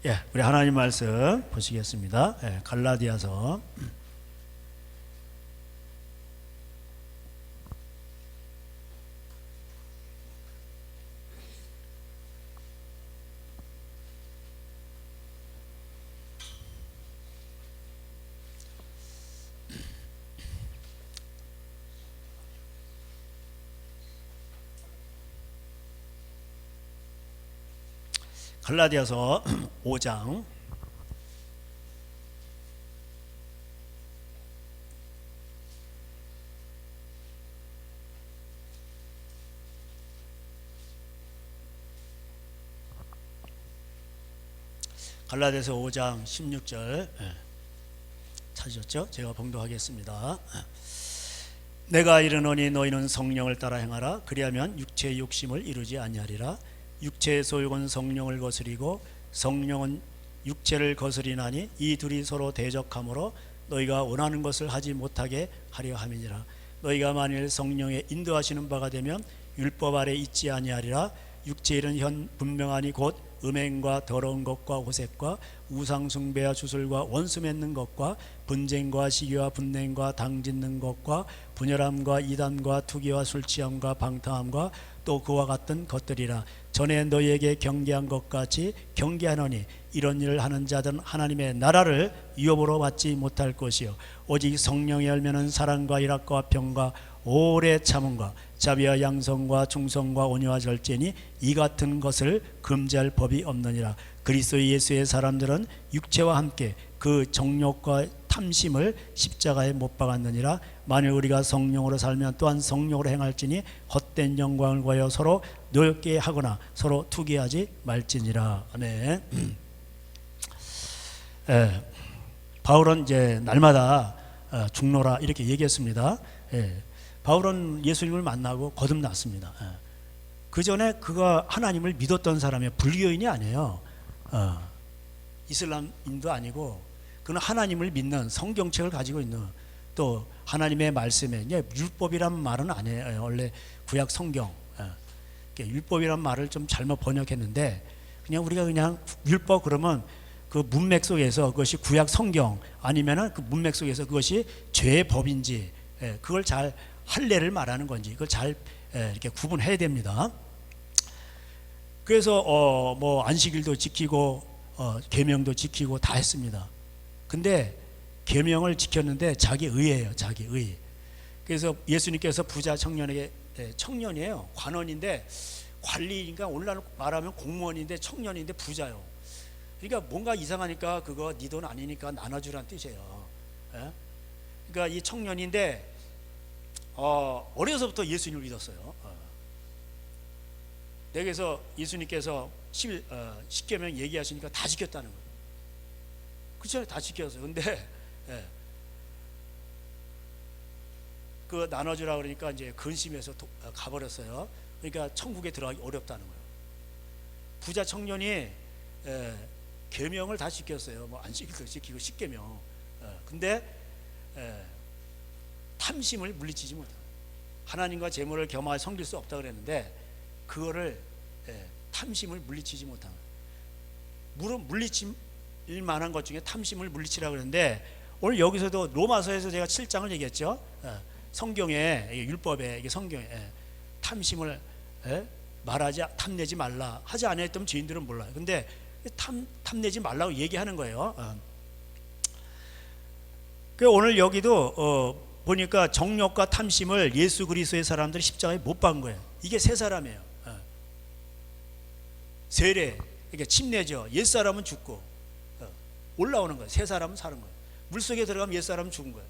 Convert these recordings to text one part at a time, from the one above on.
예, 우리 하나님 말씀 보시겠습니다. 예, 갈라디아서 갈라디아서 5장 갈라디아서 5장 16절 찾으셨죠? 제가 봉독하겠습니다. 내가 이르노니 너희는 성령을 따라 행하라. 그리하면 육체의 욕심을 이루지 아니하리라. 육체의 소욕은 성령을 거스리고 성령은 육체를 거스리나니 이 둘이 서로 대적하므로 너희가 원하는 것을 하지 못하게 하려 함이니라. 너희가 만일 성령의 인도하시는 바가 되면 율법 아래 있지 아니하리라. 육체의 일은 현 분명하니 곧 음행과 더러운 것과 호색과 우상숭배와 주술과 원수 맺는 것과 분쟁과 시기와 분냉과 당짓는 것과 분열함과 이단과 투기와 술취함과 방탕함과 또 그와 같은 것들이라. 전에 너희에게 경계한 것 같이 경계하노니 이런 일을 하는 자들은 하나님의 나라를 유업으로 받지 못할 것이요 오직 성령의 열매는 사랑과 희락과 평과 오래 참음과 자비와 양성과 충성과 온유와 절제니 이 같은 것을 금지할 법이 없느니라. 그리스도 예수의 사람들은 육체와 함께 그 정욕과 탐심을 십자가에 못 박았느니라. 만일 우리가 성령으로 살면 또한 성령으로 행할지니 헛된 영광을 구하여 서로 노엽게 하거나 서로 투기하지 말지니라. 아멘. 바울은 이제 날마다 죽노라 이렇게 얘기했습니다. 바울은 예수님을 만나고 거듭났습니다. 그 전에 그가 하나님을 믿었던 사람이에요. 불교인이 아니에요. 이슬람인도 아니고 그는 하나님을 믿는 성경책을 가지고 있는, 또 하나님의 말씀에 이제 율법이란 말은 아니에요. 원래 구약 성경 율법이란 말을 좀 잘못 번역했는데 그냥 우리가 그냥 율법 그러면 그 문맥 속에서 그것이 구약 성경 아니면은 그 문맥 속에서 그것이 죄의 법인지 그걸 잘 할례를 말하는 건지 그걸 잘 이렇게 구분해야 됩니다. 그래서 뭐 안식일도 지키고 계명도 지키고 다 했습니다. 근데 계명을 지켰는데 자기 의예요. 자기 의. 그래서 예수님께서 부자 청년에게, 청년이에요. 관원인데 관리니까 오늘날 말하면 공무원인데 청년인데 부자요. 그러니까 뭔가 이상하니까 그거 네 돈 아니니까 나눠주라는 뜻이에요. 그러니까 이 청년인데 어려서부터 예수님을 믿었어요. 내게서 예수님께서 십계명 얘기하시니까 다 지켰다는 거예요. 그렇죠? 다 지켰어요. 근데 그 나눠주라 그러니까 이제 근심해서 가버렸어요. 그러니까 천국에 들어가기 어렵다는 거예요. 부자 청년이 계명을 다 지켰어요. 뭐 안식일도 지키고 십계명. 근데 탐심을 물리치지 못해요. 하나님과 재물을 겸하여 섬길 수 없다 그랬는데 그거를 탐심을 물리치지 못한 거예요. 물론 물리칠 만한 것 중에 탐심을 물리치라 그랬는데 오늘 여기서도 로마서에서 제가 7장을 얘기했죠. 성경에 율법에 성경에 탐심을 탐내지 말라 하지 않았던 죄인들은 몰라요. 근데 탐내지 말라고 얘기하는 거예요. 오늘 여기도 보니까 정욕과 탐심을 예수 그리스도의 사람들이 십자가에 못 박은 거예요. 이게 세 사람이에요. 세례, 그러니까 침례죠. 옛사람은 죽고 올라오는 거예요. 세 사람은 사는 거예요. 물속에 들어가면 옛사람은 죽은 거예요.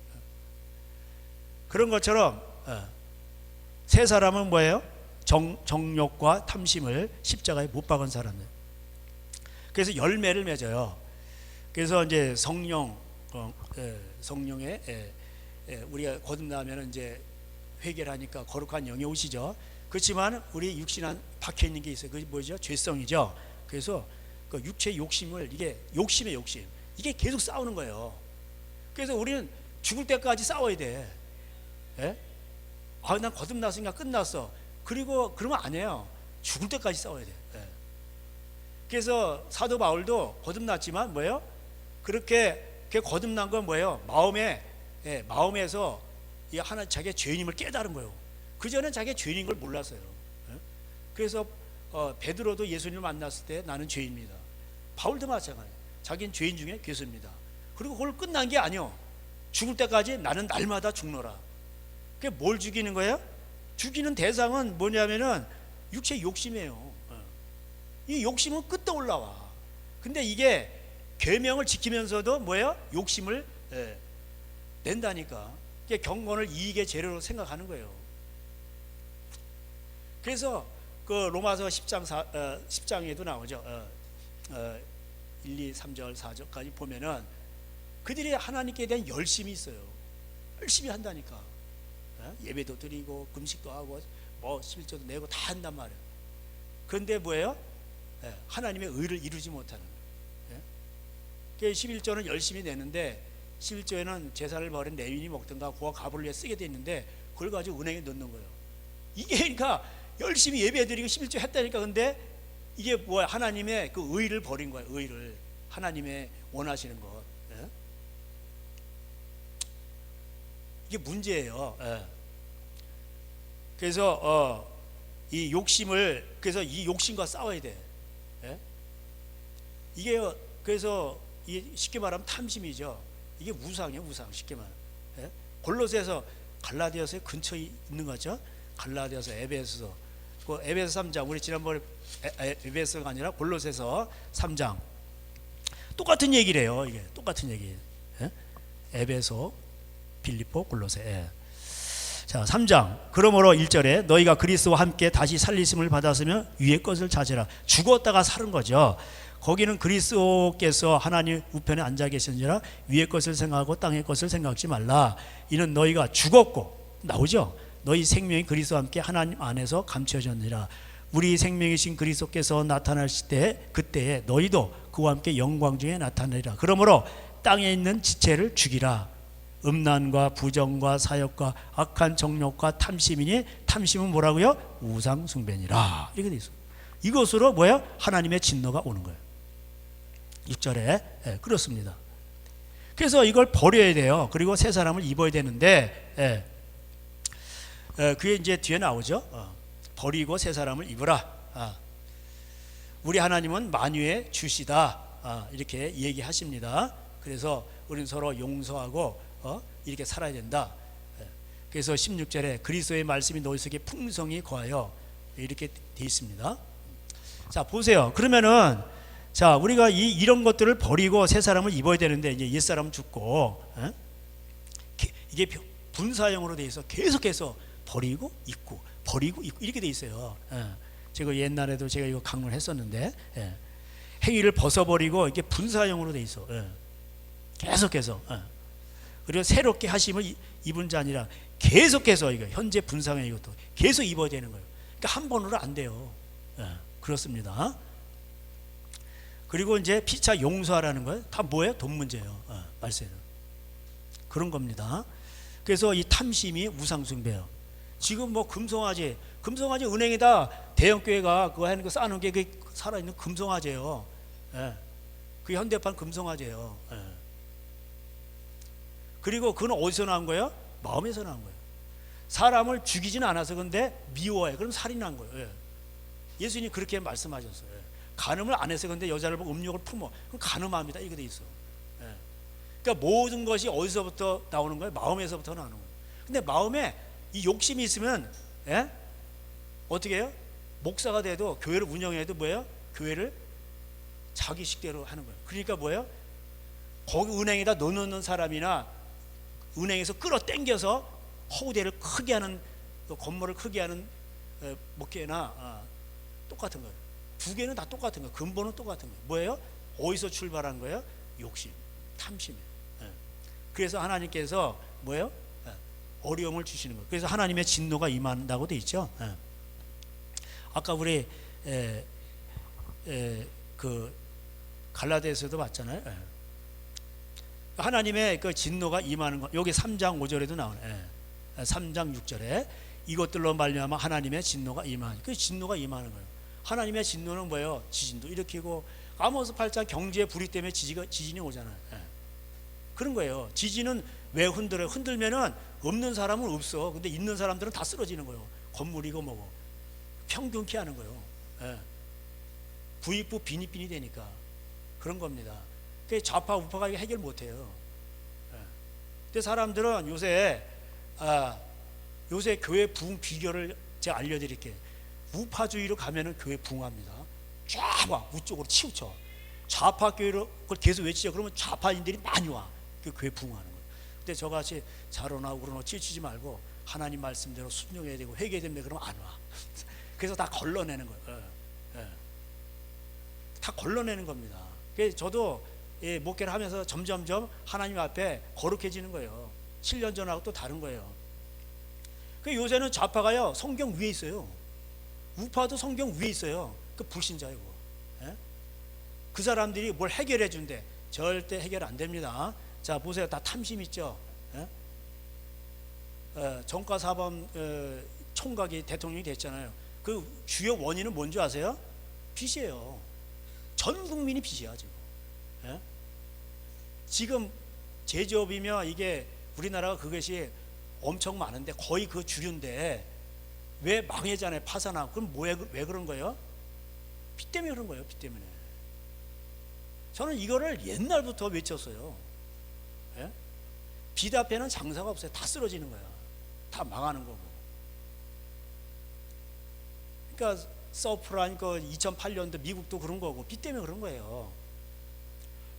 그런 것처럼 세 사람은 뭐예요? 정욕과 탐심을 십자가에 못 박은 사람들. 그래서 열매를 맺어요. 그래서 이제 성령의 우리가 거듭나면 이제 회개를 하니까 거룩한 영이 오시죠. 그렇지만 우리 육신 안 박혀 있는 게 있어요. 그게 뭐죠? 죄성이죠. 그래서 그 육체의 욕심을, 이게 욕심의 욕심, 이게 계속 싸우는 거예요. 그래서 우리는 죽을 때까지 싸워야 돼. 난 거듭났으니까 끝났어. 그리고 그러면 안 해요. 죽을 때까지 싸워야 돼. 그래서 사도 바울도 거듭났지만 뭐예요? 그렇게 거듭난 건 뭐예요? 마음에서 이 하나 자기의 죄인임을 깨달은 거예요. 그 전엔 자기의 죄인인 걸 몰랐어요. 그래서 베드로도 예수님을 만났을 때 나는 죄인입니다. 바울도 마찬가지예요. 자기는 죄인 중에 괴수입니다. 그리고 그걸 끝난 게 아니요. 죽을 때까지 나는 날마다 죽노라. 그게 뭘 죽이는 거예요? 죽이는 대상은 뭐냐면은 육체의 욕심이에요. 이 욕심은 끝도 올라와. 근데 이게 계명을 지키면서도 뭐예요? 욕심을 낸다니까. 이게 경건을 이익의 재료로 생각하는 거예요. 그래서 그 로마서 10장에도 나오죠. 1, 2, 3절, 4절까지 보면은 그들이 하나님께 대한 열심이 있어요. 열심히 한다니까. 예배도 드리고 금식도 하고 뭐 11조도 내고 다 한단 말이에요. 그런데 뭐예요? 하나님의 의를 이루지 못하는 거예요. 11조는 열심히 내는데 11조에는 제사를 벌인 레위인이 먹든가 그와 가부를 위해 쓰게 돼 있는데 그걸 가지고 은행에 넣는 거예요. 이게 그러니까 열심히 예배드리고 11조 했다니까. 근데 이게 뭐야? 하나님의 그 의를 버린 거예요. 의를, 하나님의 원하시는 것. 이게 문제예요. 그래서 이 욕심을, 그래서 이 욕심과 싸워야 돼. 이게 그래서 쉽게 말하면 탐심이죠. 이게 우상이에요, 우상. 쉽게 말하면. 골로새서, 갈라디아서의 근처에 있는 거죠. 갈라디아서, 에베소서, 그 에베소 3장, 우리 지난번에 에베소가 아니라 골로새서 3장 똑같은 얘기를 해요. 이게 똑같은 얘기. 에베소, 빌립보, 골로새. 자, 3장. 그러므로 1절에 너희가 그리스도와 함께 다시 살리심을 받았으면 위의 것을 찾으라. 죽었다가 사는 거죠. 거기는 그리스도께서 하나님 우편에 앉아 계시니라 위의 것을 생각하고 땅의 것을 생각하지 말라. 이는 너희가 죽었고, 나오죠. 너희 생명이 그리스도와 함께 하나님 안에서 감춰졌느니라. 우리 생명이신 그리스도께서 나타나실 때 그때에 너희도 그와 함께 영광 중에 나타나리라. 그러므로 땅에 있는 지체를 죽이라. 음란과 부정과 사욕과 악한 정욕과 탐심이니, 탐심은 뭐라고요? 우상 숭배니라. 이렇게 돼 있어. 이것으로 뭐야? 하나님의 진노가 오는 거예요. 6절에 그렇습니다. 그래서 이걸 버려야 돼요. 그리고 새 사람을 입어야 되는데 그게 이제 뒤에 나오죠. 버리고 새 사람을 입으라. 우리 하나님은 만유의 주시다. 이렇게 얘기하십니다. 그래서 우리는 서로 용서하고 이렇게 살아야 된다. 그래서 16절에 그리스도의 말씀이 너희 속에 풍성히 거하여 이렇게 돼 있습니다. 자, 보세요. 그러면은 자, 우리가 이런 것들을 버리고 새 사람을 입어야 되는데 이제 옛 사람은 죽고 이게 분사형으로 돼 있어. 계속해서 버리고 입고 버리고 입고 이렇게 돼 있어요. 제가 옛날에도 제가 이거 강론을 했었는데 행위를 벗어버리고 이게 분사형으로 돼 있어. 계속해서. 그리고 새롭게 하심을 입은 자 아니라 계속해서 이거 현재 분사형 이것도 계속 입어야 되는 거예요. 그러니까 한 번으로 안 돼요. 그렇습니다. 그리고 이제 피차 용서하라는 거예요. 다 뭐예요? 돈 문제예요. 말세는 그런 겁니다. 그래서 이 탐심이 우상숭배예요. 지금 뭐 금송아지 은행에다 대형교회가 그거 하는 거 쌓는 게 그게 살아있는 금송아지예요. 그게 현대판 금송아지예요. 그리고 그건 어디서 나온 거예요? 마음에서 나온 거예요. 사람을 죽이지는 않아서 근데 미워해. 그럼 살이 난 거예요. 예수님이 그렇게 말씀하셨어요. 간음을 안 해서 근데 여자를 보고 음욕을 품어. 그럼 간음합니다. 이게 돼 있어. 그러니까 모든 것이 어디서부터 나오는 거예요? 마음에서부터 나오는 거예요. 근데 마음에 이 욕심이 있으면 어떻게 해요? 목사가 돼도 교회를 운영해도 뭐예요? 교회를 자기 식대로 하는 거예요. 그러니까 뭐예요? 거기 은행에다 넣어놓는 사람이나 은행에서 끌어당겨서 허우대를 크게 하는 건물을 크게 하는 목회나 똑같은 거예요. 두 개는 다 똑같은 거예요. 근본은 똑같은 거예요. 뭐예요? 어디서 출발한 거예요? 욕심, 탐심이에요. 그래서 하나님께서 뭐예요? 어려움을 주시는 거예요. 그래서 하나님의 진노가 임한다고 돼 있죠. 아까 우리 그 갈라디아서도 봤잖아요. 하나님의 그 진노가 임하는 것, 여기 3장 5절에도 나오네. 3장 6절에 이것들로 말미암아 하나님의 진노가 임하는, 그 진노가 임하는 거예요. 하나님의 진노는 뭐예요? 지진도 일으키고, 아모스 8장 경제의 불의 때문에 지진이 오잖아요. 그런 거예요. 지진은 왜 흔들어요? 흔들면은 없는 사람은 없어. 근데 있는 사람들은 다 쓰러지는 거예요. 건물이고 뭐고 평균케 하는 거예요. 부익부 빈익빈이 되니까 그런 겁니다. 그 좌파 우파가 해결 못해요. 근데 사람들은 요새 교회 부흥 비결을 제가 알려드릴게요. 우파주의로 가면은 교회 부흥합니다. 쫙 우쪽으로 치우쳐. 좌파 교회로 그걸 계속 외치죠. 그러면 좌파인들이 많이 와. 그 교회 부흥하는 거예요. 근데 저같이 자로나 우로나 치우치지 말고 하나님 말씀대로 순종해야 되고 회개되면 그러면 안 와. 그래서 다 걸러내는 거예요. 다 걸러내는 겁니다. 그래서 저도 목회를 하면서 점점점 하나님 앞에 거룩해지는 거예요. 7년 전하고 또 다른 거예요. 그 요새는 좌파가요 성경 위에 있어요. 우파도 성경 위에 있어요. 그 불신자이고. 그 사람들이 뭘 해결해 준대. 절대 해결 안 됩니다. 자 보세요. 다 탐심 있죠. 정가사범 총각이 대통령이 됐잖아요. 그 주요 원인은 뭔지 아세요? 빚이에요. 전 국민이 빚이야 지금. 지금 제조업이며 이게 우리나라가 그것이 엄청 많은데 거의 그 주류인데 왜 망해잖아요. 파산하고. 그럼 왜 그런 거예요? 빚 때문에 그런 거예요. 빚 때문에. 저는 이거를 옛날부터 외쳤어요. 빚 앞에는 장사가 없어요. 다 쓰러지는 거야. 다 망하는 거고. 그러니까 서프라인 그 2008년도 미국도 그런 거고 빚 때문에 그런 거예요.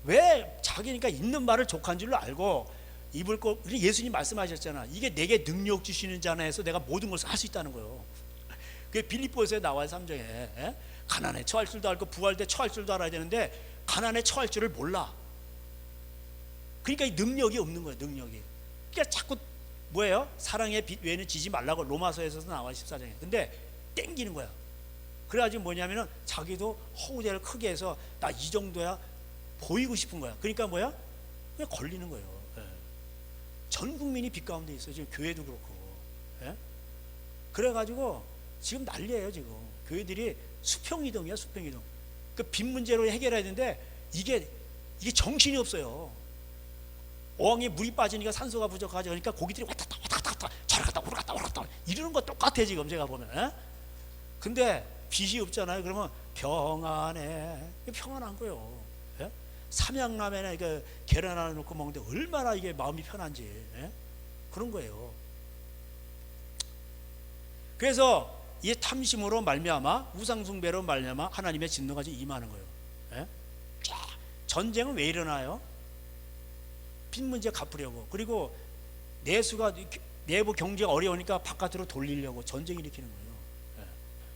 왜 자기니까 있는 말을 족한 줄로 알고 입을 거. 예수님 말씀하셨잖아. 이게 내게 능력 주시는 자나 해서 내가 모든 것을 할 수 있다는 거예요. 그게 빌립보서에 나와요. 3장에. 가난에 처할 줄도 알고 부할 때 처할 줄도 알아야 되는데 가난에 처할 줄을 몰라. 그러니까 이 능력이 없는 거예요. 능력이. 그러니까 자꾸 뭐예요? 사랑의 빛 외에는 지지 말라고 로마서에서도 나와 14장에. 근데 땡기는 거야. 그래가지고 뭐냐면은 자기도 허우대를 크게 해서 나 이 정도야 보이고 싶은 거야. 그러니까 뭐야? 그냥 걸리는 거예요. 전 국민이 빚 가운데 있어요. 지금 교회도 그렇고. 그래가지고 지금 난리예요. 지금 교회들이 수평이동이야. 수평이동. 그 빚 문제로 해결해야 되는데 이게 정신이 없어요. 어항에 물이 빠지니까 산소가 부족하죠. 그러니까 고기들이 왔다 갔다 저리 갔다 오라 갔다 이러는 거 똑같아 지금 제가 보면. 근데 빚이 없잖아요. 그러면 평안해. 평안한 거예요. 삼양라면에 그 계란 하나 넣고 먹는데 얼마나 이게 마음이 편한지. 그런 거예요. 그래서 이 탐심으로 말미암아 우상숭배로 말미암아 하나님의 진노가 임하는 거예요. 전쟁은 왜 일어나요? 빚 문제 갚으려고. 그리고 내부 경제가 어려우니까 바깥으로 돌리려고 전쟁 일으키는 거예요.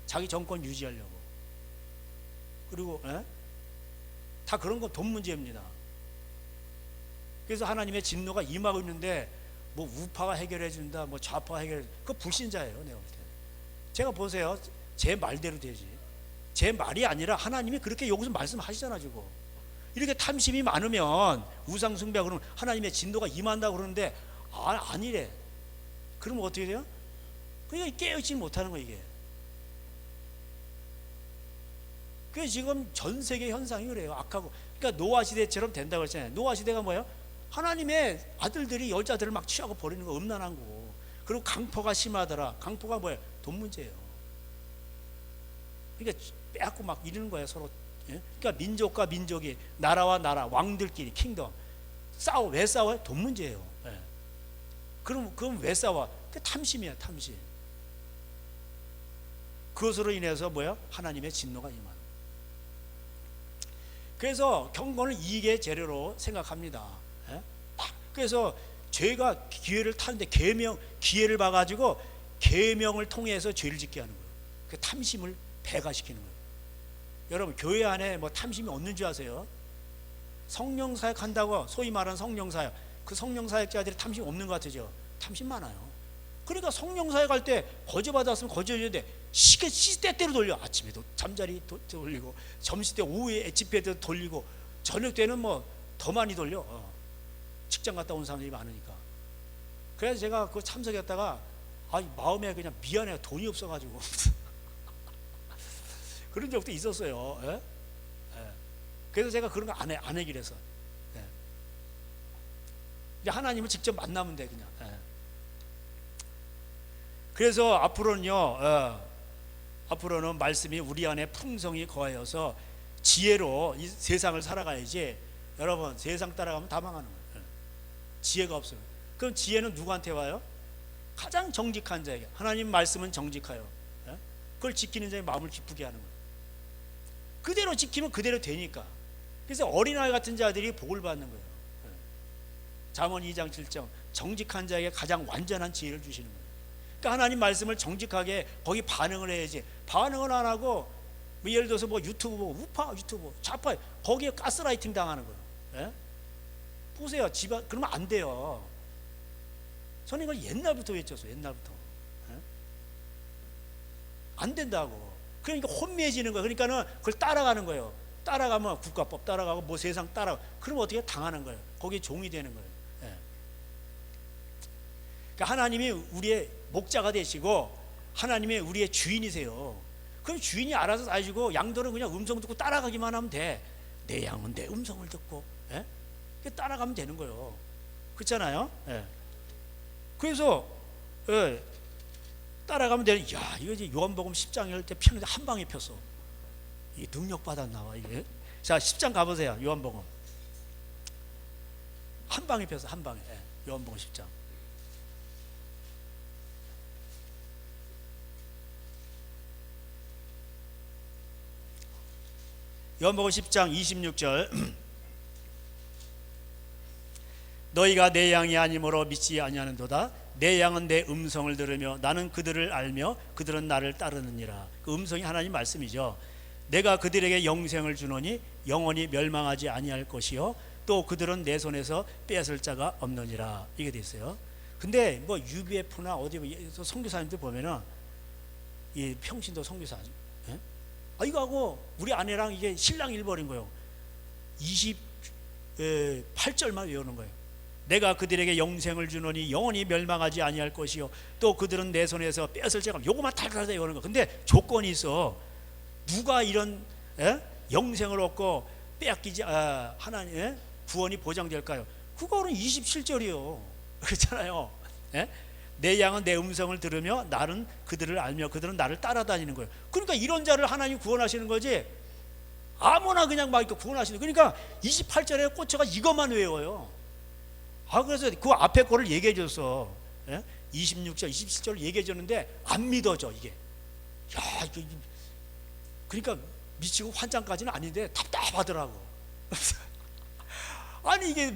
자기 정권 유지하려고. 그리고 다 그런 거 돈 문제입니다. 그래서 하나님의 진노가 임하고 있는데 뭐 우파가 해결해 준다, 뭐 좌파가 해결해. 그거 불신자예요. 내가 볼 때. 제가 보세요. 제 말대로 되지. 제 말이 아니라 하나님이 그렇게 여기서 말씀하시잖아 지금. 이렇게 탐심이 많으면 우상숭배 그러면 하나님의 진노가 임한다고 그러는데 아니래. 그러면 어떻게 돼요? 그러니까 깨어있지 못하는 거예요 이게. 그게 지금 전 세계 현상이 그래요. 악하고. 그러니까 노아 시대처럼 된다고 했잖아요. 노아 시대가 뭐예요? 하나님의 아들들이 여자들을 막 취하고 버리는 거 음란한 거고. 그리고 강포가 심하더라. 강포가 뭐예요? 돈 문제예요. 그러니까 빼앗고 막 이러는 거예요 서로. 그러니까 민족과 민족이, 나라와 나라, 왕들끼리 킹덤 싸워. 왜 싸워요? 돈 문제예요. 그럼 왜 싸워? 그 탐심이야. 탐심. 그것으로 인해서 뭐야? 하나님의 진노가 임하는. 그래서 경건을 이익의 재료로 생각합니다. 그래서 죄가 기회를 타는데 기회를 봐가지고 계명을 통해서 죄를 짓게 하는 거예요. 그 탐심을 배가시키는 거예요. 여러분 교회 안에 뭐 탐심이 없는 줄 아세요? 성령 사역한다고 소위 말하는 성령 사역, 그 성령 사역자들이 탐심 없는 것 같으죠? 탐심 많아요. 그러니까 성령 사역할 때 거저 받았으면 거저 줘야 시대대로 돌려. 아침에도 잠자리 돌리고, 점심 때 오후에 집회 때 돌리고, 저녁 때는 뭐 더 많이 돌려. 직장 갔다 온 사람들이 많으니까. 그래서 제가 그 참석했다가 마음에 그냥 미안해요. 돈이 없어가지고. 그런 적도 있었어요. 예? 예. 그래서 제가 그런 거 안 하기로 해서. 예. 이제 하나님을 직접 만나면 돼 그냥. 예. 그래서 앞으로는요, 앞으로는 말씀이 우리 안에 풍성히 거하여서 지혜로 이 세상을 살아가야지. 여러분, 세상 따라가면 다 망하는 거예요. 예. 지혜가 없어요. 그럼 지혜는 누구한테 와요? 가장 정직한 자에게. 하나님 말씀은 정직하여. 예? 그걸 지키는 자의 마음을 기쁘게 하는 거예요. 그대로 지키면 그대로 되니까. 그래서 어린아이 같은 자들이 복을 받는 거예요. 예. 잠언 2장 7절 정직한 자에게 가장 완전한 지혜를 주시는 거예요. 그러니까 하나님 말씀을 정직하게 거기 반응을 해야지. 반응을 안 하고 뭐 예를 들어서 뭐 유튜브 보고 우파 유튜브 좌파 거기에 가스라이팅 당하는 거예요. 예? 보세요. 그러면 안 돼요. 저는 이걸 옛날부터 외쳤어요. 옛날부터. 예? 안 된다고. 그러니까 혼미해지는 거예요. 그러니까는 그걸 따라가는 거예요. 따라가면 국가법 따라가고 뭐 세상 따라가고 그러면 어떻게 당하는 거예요. 거기에 종이 되는 거예요. 예. 그러니까 하나님이 우리의 목자가 되시고 하나님이 우리의 주인이세요. 그럼 주인이 알아서 다니시고 양들은 그냥 음성 듣고 따라가기만 하면 돼. 내 양은 내 음성을 듣고. 예? 따라가면 되는 거예요. 그렇잖아요. 예. 그래서 예, 따라가면 되는. 야, 이거 이제 요한복음 10장 열 때 피는데 한 방에 폈어. 이 능력 받았나 봐 이게. 자, 10장 가보세요. 요한복음 한 방에 폈어. 한 방에. 예, 요한복음 10장. 요한복음 10장 26절 너희가 내 양이 아니므로 믿지 아니하는도다. 내 양은 내 음성을 들으며 나는 그들을 알며 그들은 나를 따르느니라. 그 음성이 하나님 말씀이죠. 내가 그들에게 영생을 주노니 영원히 멸망하지 아니할 것이요 또 그들은 내 손에서 빼앗을 자가 없느니라. 이게 돼 있어요. 근데 뭐 UBF나 어디 선교사님들 보면은 이 평신도 선교사 예? 이거하고 우리 아내랑 이게 신랑 일벌인 거예요. 28절만 외우는 거예요. 내가 그들에게 영생을 주노니 영원히 멸망하지 아니할 것이요 또 그들은 내 손에서 빼앗을 자가 없느니라. 요거만 탈탈 외우는 거. 근데 조건이 있어. 누가 이런 영생을 얻고 빼앗기지 하나님의 구원이 보장될까요? 그거는 27절이요. 그렇잖아요. 예? 내 양은 내 음성을 들으며 나는 그들을 알며 그들은 나를 따라다니는 거예요. 그러니까 이런 자를 하나님 구원하시는 거지 아무나 그냥 막 이렇게 구원하시는. 그러니까 28절에 꽂혀가 이것만 외워요. 그래서 그 앞에 거를 얘기해 줬어. 예? 26절 27절 얘기해 줬는데 안 믿어져 이게. 야, 그러니까 미치고 환장까지는 아닌데 답답하더라고. 아니 이게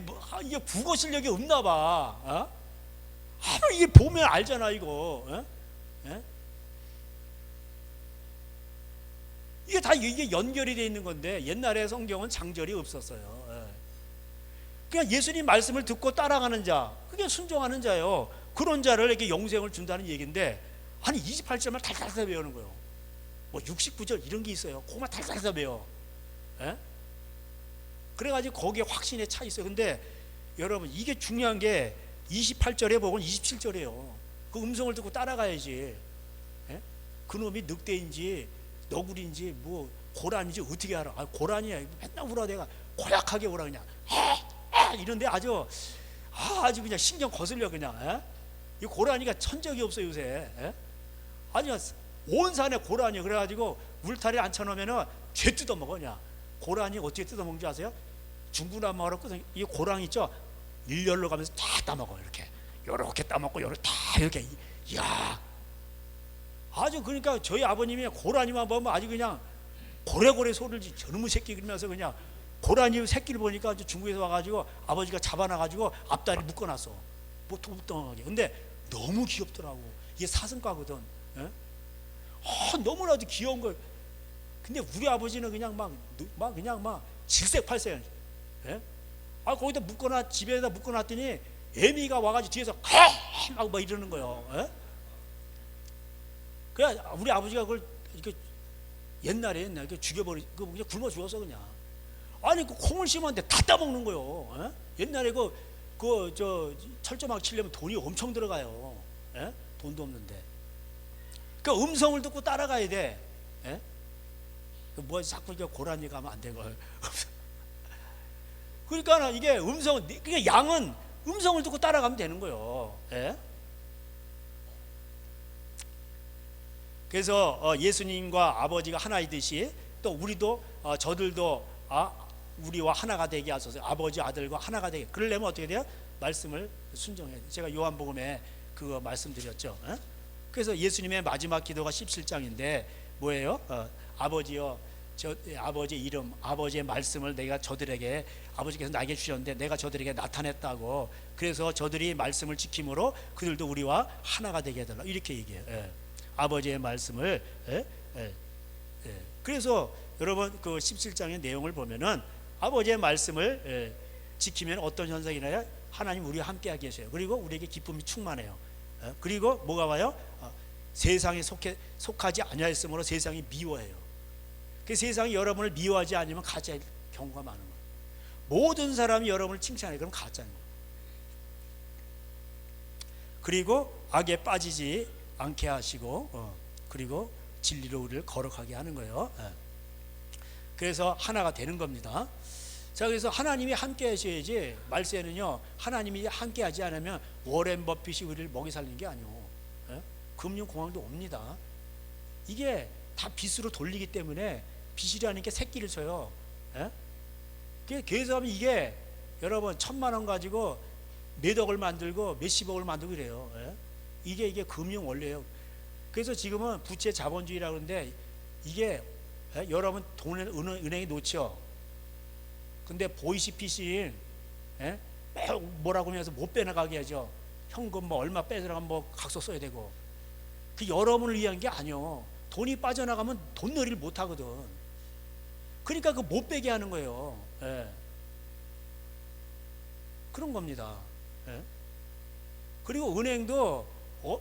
국어 실력이 없나 봐. 이게 보면 알잖아 이거. 예? 이게 다 이게 연결이 돼 있는 건데 옛날에 성경은 장절이 없었어요. 그냥 예수님 말씀을 듣고 따라가는 자, 그게 순종하는 자예요. 그런 자를 이렇게 영생을 준다는 얘기인데 아니 28절만 탈탈탈 외우는 거예요. 뭐 69절 이런 게 있어요. 그거만 탈탈탈 외워. 예? 그래가지고 거기에 확신에 차 있어요. 근데 여러분 이게 중요한 게 28절에 보면 27절이에요. 그 음성을 듣고 따라가야지. 예? 그놈이 늑대인지 너구리인지 뭐 고란인지 어떻게 알아? 고란이야. 맨날 울어 내가 고약하게 울어 그냥. 이런데 아주 그냥 신경 거슬려 그냥. 에? 이 고라니가 천적이 없어 요새. 에? 아니 온 산에 고라니. 그래가지고 울타리 앉혀놓으면은 죄 뜯어먹어 그냥. 고라니 어떻게 뜯어먹는지 아세요? 중구난방으로 이 고랑 있죠? 일렬로 가면서 다 따먹어. 이렇게 따먹고 요렇게 다 이렇게. 이야, 아주 그러니까 저희 아버님이 고라니만 보면 아주 그냥 고래고래 소리를 저놈의 새끼 그러면서 그냥 고라니 새끼를 보니까 중국에서 와가지고 아버지가 잡아놔가지고 앞다리 묶어놨어. 뭐 도둑덩하게. 근데 너무 귀엽더라고. 이게 사슴과거든. 예? 너무나도 귀여운 걸. 근데 우리 아버지는 그냥 막 질색팔색. 예? 거기다 집에다 묶어놨더니 애미가 와가지고 뒤에서 막 이러는 거예요. 예? 그래 우리 아버지가 그걸 이렇게 옛날에 이렇게 죽여버리고 그냥 굶어 죽었어 그냥. 아니 그 콩을 심었는데 다 따먹는 거요. 에? 옛날에 저 철조망 치려면 돈이 엄청 들어가요. 에? 돈도 없는데. 그 음성을 듣고 따라가야 돼. 에? 뭐 자꾸 이게 고라니 가면 안 되고. 그러니까 이게 그러니까 양은 음성을 듣고 따라가면 되는 거예요. 예? 그래서 예수님과 아버지가 하나이듯이 또 우리도 저들도 우리와 하나가 되게 하소서. 아버지 아들과 하나가 되게. 그러려면 어떻게 돼요? 말씀을 순종해야 돼요. 제가 요한복음에 그거 말씀드렸죠. 예? 그래서 예수님의 마지막 기도가 17장인데 뭐예요? 아버지여, 아버지의 이름, 아버지의 말씀을 내가 저들에게, 아버지께서 나에게 주셨는데 내가 저들에게 나타냈다고. 그래서 저들이 말씀을 지킴으로 그들도 우리와 하나가 되게 해달라, 이렇게 얘기해요. 예. 아버지의 말씀을. 예? 예. 예. 그래서 여러분 그 17장의 내용을 보면은 아버지의 말씀을 지키면 어떤 현상이 나요? 하나님 우리와 함께하게 하셔요. 그리고 우리에게 기쁨이 충만해요. 그리고 뭐가 와요? 세상에 속하지 아니하였으므로 세상이 미워해요. 그 세상이 여러분을 미워하지 않으면 가짜일 경우가 많은 거예요. 모든 사람이 여러분을 칭찬해요. 그럼 가짜인 거예요. 그리고 악에 빠지지 않게 하시고 그리고 진리로 우리를 거룩하게 하는 거예요. 그래서 하나가 되는 겁니다. 자, 그래서 하나님이 함께 하셔야지. 말세는요, 하나님이 함께 하지 않으면 워렌 버핏이 우리를 먹이 살리는 게 아니오. 금융공황도 옵니다. 이게 다 빚으로 돌리기 때문에 빚이라는 게 새끼를 쳐요. 그래서 하면 이게 여러분 1,000만 원 가지고 몇 억을 만들고 몇십억을 만들고 이래요. 이게 금융 원리예요. 그래서 지금은 부채 자본주의라고 하는데 이게 여러분 돈을 은행에 놓죠. 근데 보이시피싱 뭐라고 하면서 못 빼나가게 하죠. 현금 뭐 얼마 빼들어가면 뭐 각서 써야 되고. 그 여러분을 위한 게 아니요. 돈이 빠져나가면 돈 놀이를 못 하거든. 그러니까 그 못 빼게 하는 거예요. 그런 겁니다. 그리고 은행도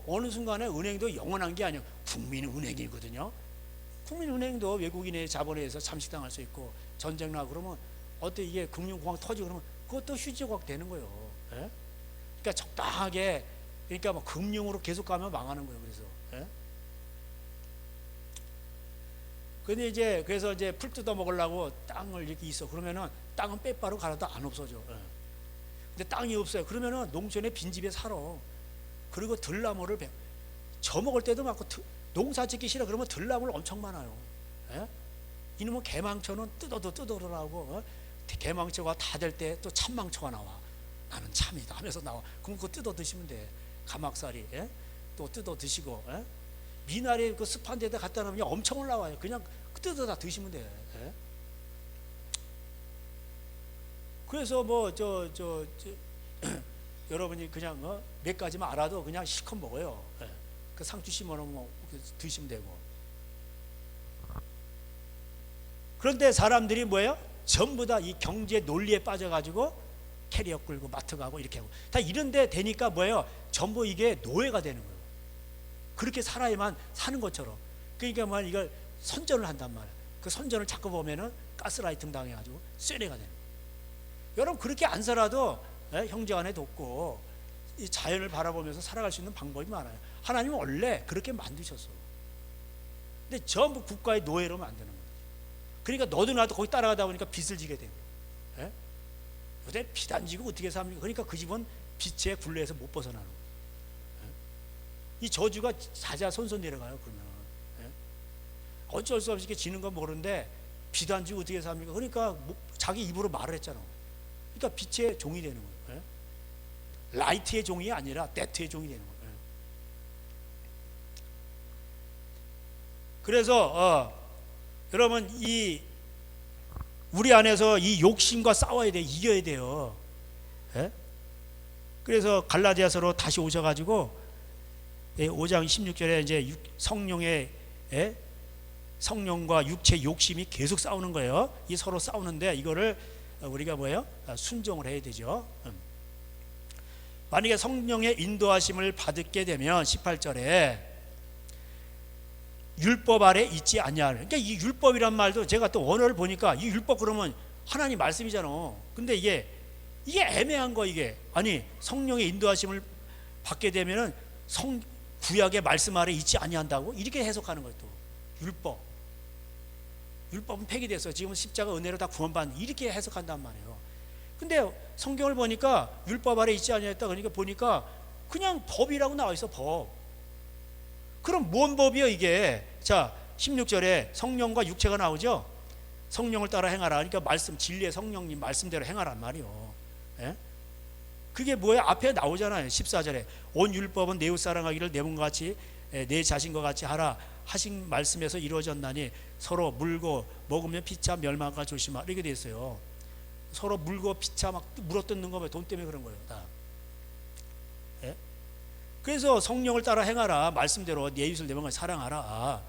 어느 순간에 은행도 영원한 게 아니에요. 국민은행이거든요. 국민은행도 외국인의 자본에 의해서 잠식당할 수 있고 전쟁 나고 그러면 어때 이게 금융공황 터지고 그러면 그것도 휴지곡 되는 거예요. 그러니까 적당하게, 그러니까 뭐 금융으로 계속 가면 망하는 거예요. 그래서 근데 이제 그래서 이제 풀 뜯어 먹으려고 땅을 이렇게 있어. 그러면은 땅은 빼바로 갈아도 안 없어져. 근데 땅이 없어요. 그러면은 농촌에 빈집에 살아. 그리고 들나무를 져먹을 때도 많고, 농사 짓기 싫어 그러면 들나무를 엄청 많아요. 이놈의 개망초는 뜯어라고. 개망초가 다 될 때 또 참망초가 나와. 나는 참이다 하면서 나와. 그럼 그거 뜯어 드시면 돼. 가막살이 또 뜯어 드시고. 미나리 그 습한 데다 갖다 놓으면 엄청 올라와요. 그냥 뜯어 다 드시면 돼. 그래서 뭐 여러분이 그냥 몇 가지만 알아도 그냥 실컷 먹어요. 그 상추 심어놓으면 뭐 드시면 되고. 그런데 사람들이 뭐예요? 전부 다 이 경제 논리에 빠져가지고 캐리어 끌고 마트 가고 이렇게 하고 다 이런데 되니까 뭐예요? 전부 이게 노예가 되는 거예요. 그렇게 살아야만 사는 것처럼. 그러니까 뭐 이걸 선전을 한단 말이에요. 그 선전을 자꾸 보면은 가스라이팅 당해가지고 쇠뇌가 되는 거예요. 여러분 그렇게 안 살아도 형제간에 돕고 이 자연을 바라보면서 살아갈 수 있는 방법이 많아요. 하나님은 원래 그렇게 만드셨어. 근데 전부 국가의 노예로 만드는 거예요. 그러니까 너도 나도 거기 따라가다 보니까 빚을 지게 되고. 요새 빚 안 지고 어떻게 삽니까? 그러니까 그 집은 빚의 굴레에서 못 벗어나는 거예요. 이 저주가 자자손손 내려가요. 그러면 어쩔 수 없이 이렇게 지는 건 모르는데 빚 안 지고 어떻게 삽니까? 그러니까 자기 입으로 말을 했잖아. 그러니까 빛의 종이 되는 거예요. 라이트의 종이 아니라 데트의 종이 되는 거예요. 그래서 여러분 이 우리 안에서 이 욕심과 싸워야 돼요. 이겨야 돼요. 그래서 갈라디아서로 다시 오셔가지고 5장 16절에 이제 성령과 육체 욕심이 계속 싸우는 거예요. 이 서로 싸우는데 이거를 우리가 뭐예요? 순종을 해야 되죠. 만약에 성령의 인도하심을 받게 되면 18절에 율법 아래 있지 않냐. 그러니까 이 율법이란 말도 제가 또 원어를 보니까 이 율법 그러면 하나님 말씀이잖아. 근데 이게 애매한 거 이게. 아니 성령의 인도하심을 받게 되면은 구약의 말씀 아래 있지 아니한다고 이렇게 해석하는 거예요. 또 율법. 율법은 폐기됐어. 지금 십자가 은혜로 다 구원받는 이렇게 해석한단 말이에요. 근데 성경을 보니까 율법 아래 있지 아니했다 그러니까 보니까 그냥 법이라고 나와 있어. 법. 그럼 뭔 법이요 이게? 자 16절에 성령과 육체가 나오죠. 성령을 따라 행하라. 그러니까 말씀 진리의 성령님 말씀대로 행하란 말이요. 예? 그게 뭐야? 앞에 나오잖아요. 14절에 온 율법은 내 이웃 사랑하기를 내 몸과 같이 내 자신과 같이 하라 하신 말씀에서 이루어졌나니 서로 물고 먹으면 피차 멸망과 조심하라 이렇게 돼 있어요. 서로 물고 피차 막 물어뜯는 거 돈 때문에 그런 거예요. 다. 예? 그래서 성령을 따라 행하라 말씀대로 내 이웃을 내 몸과 사랑하라.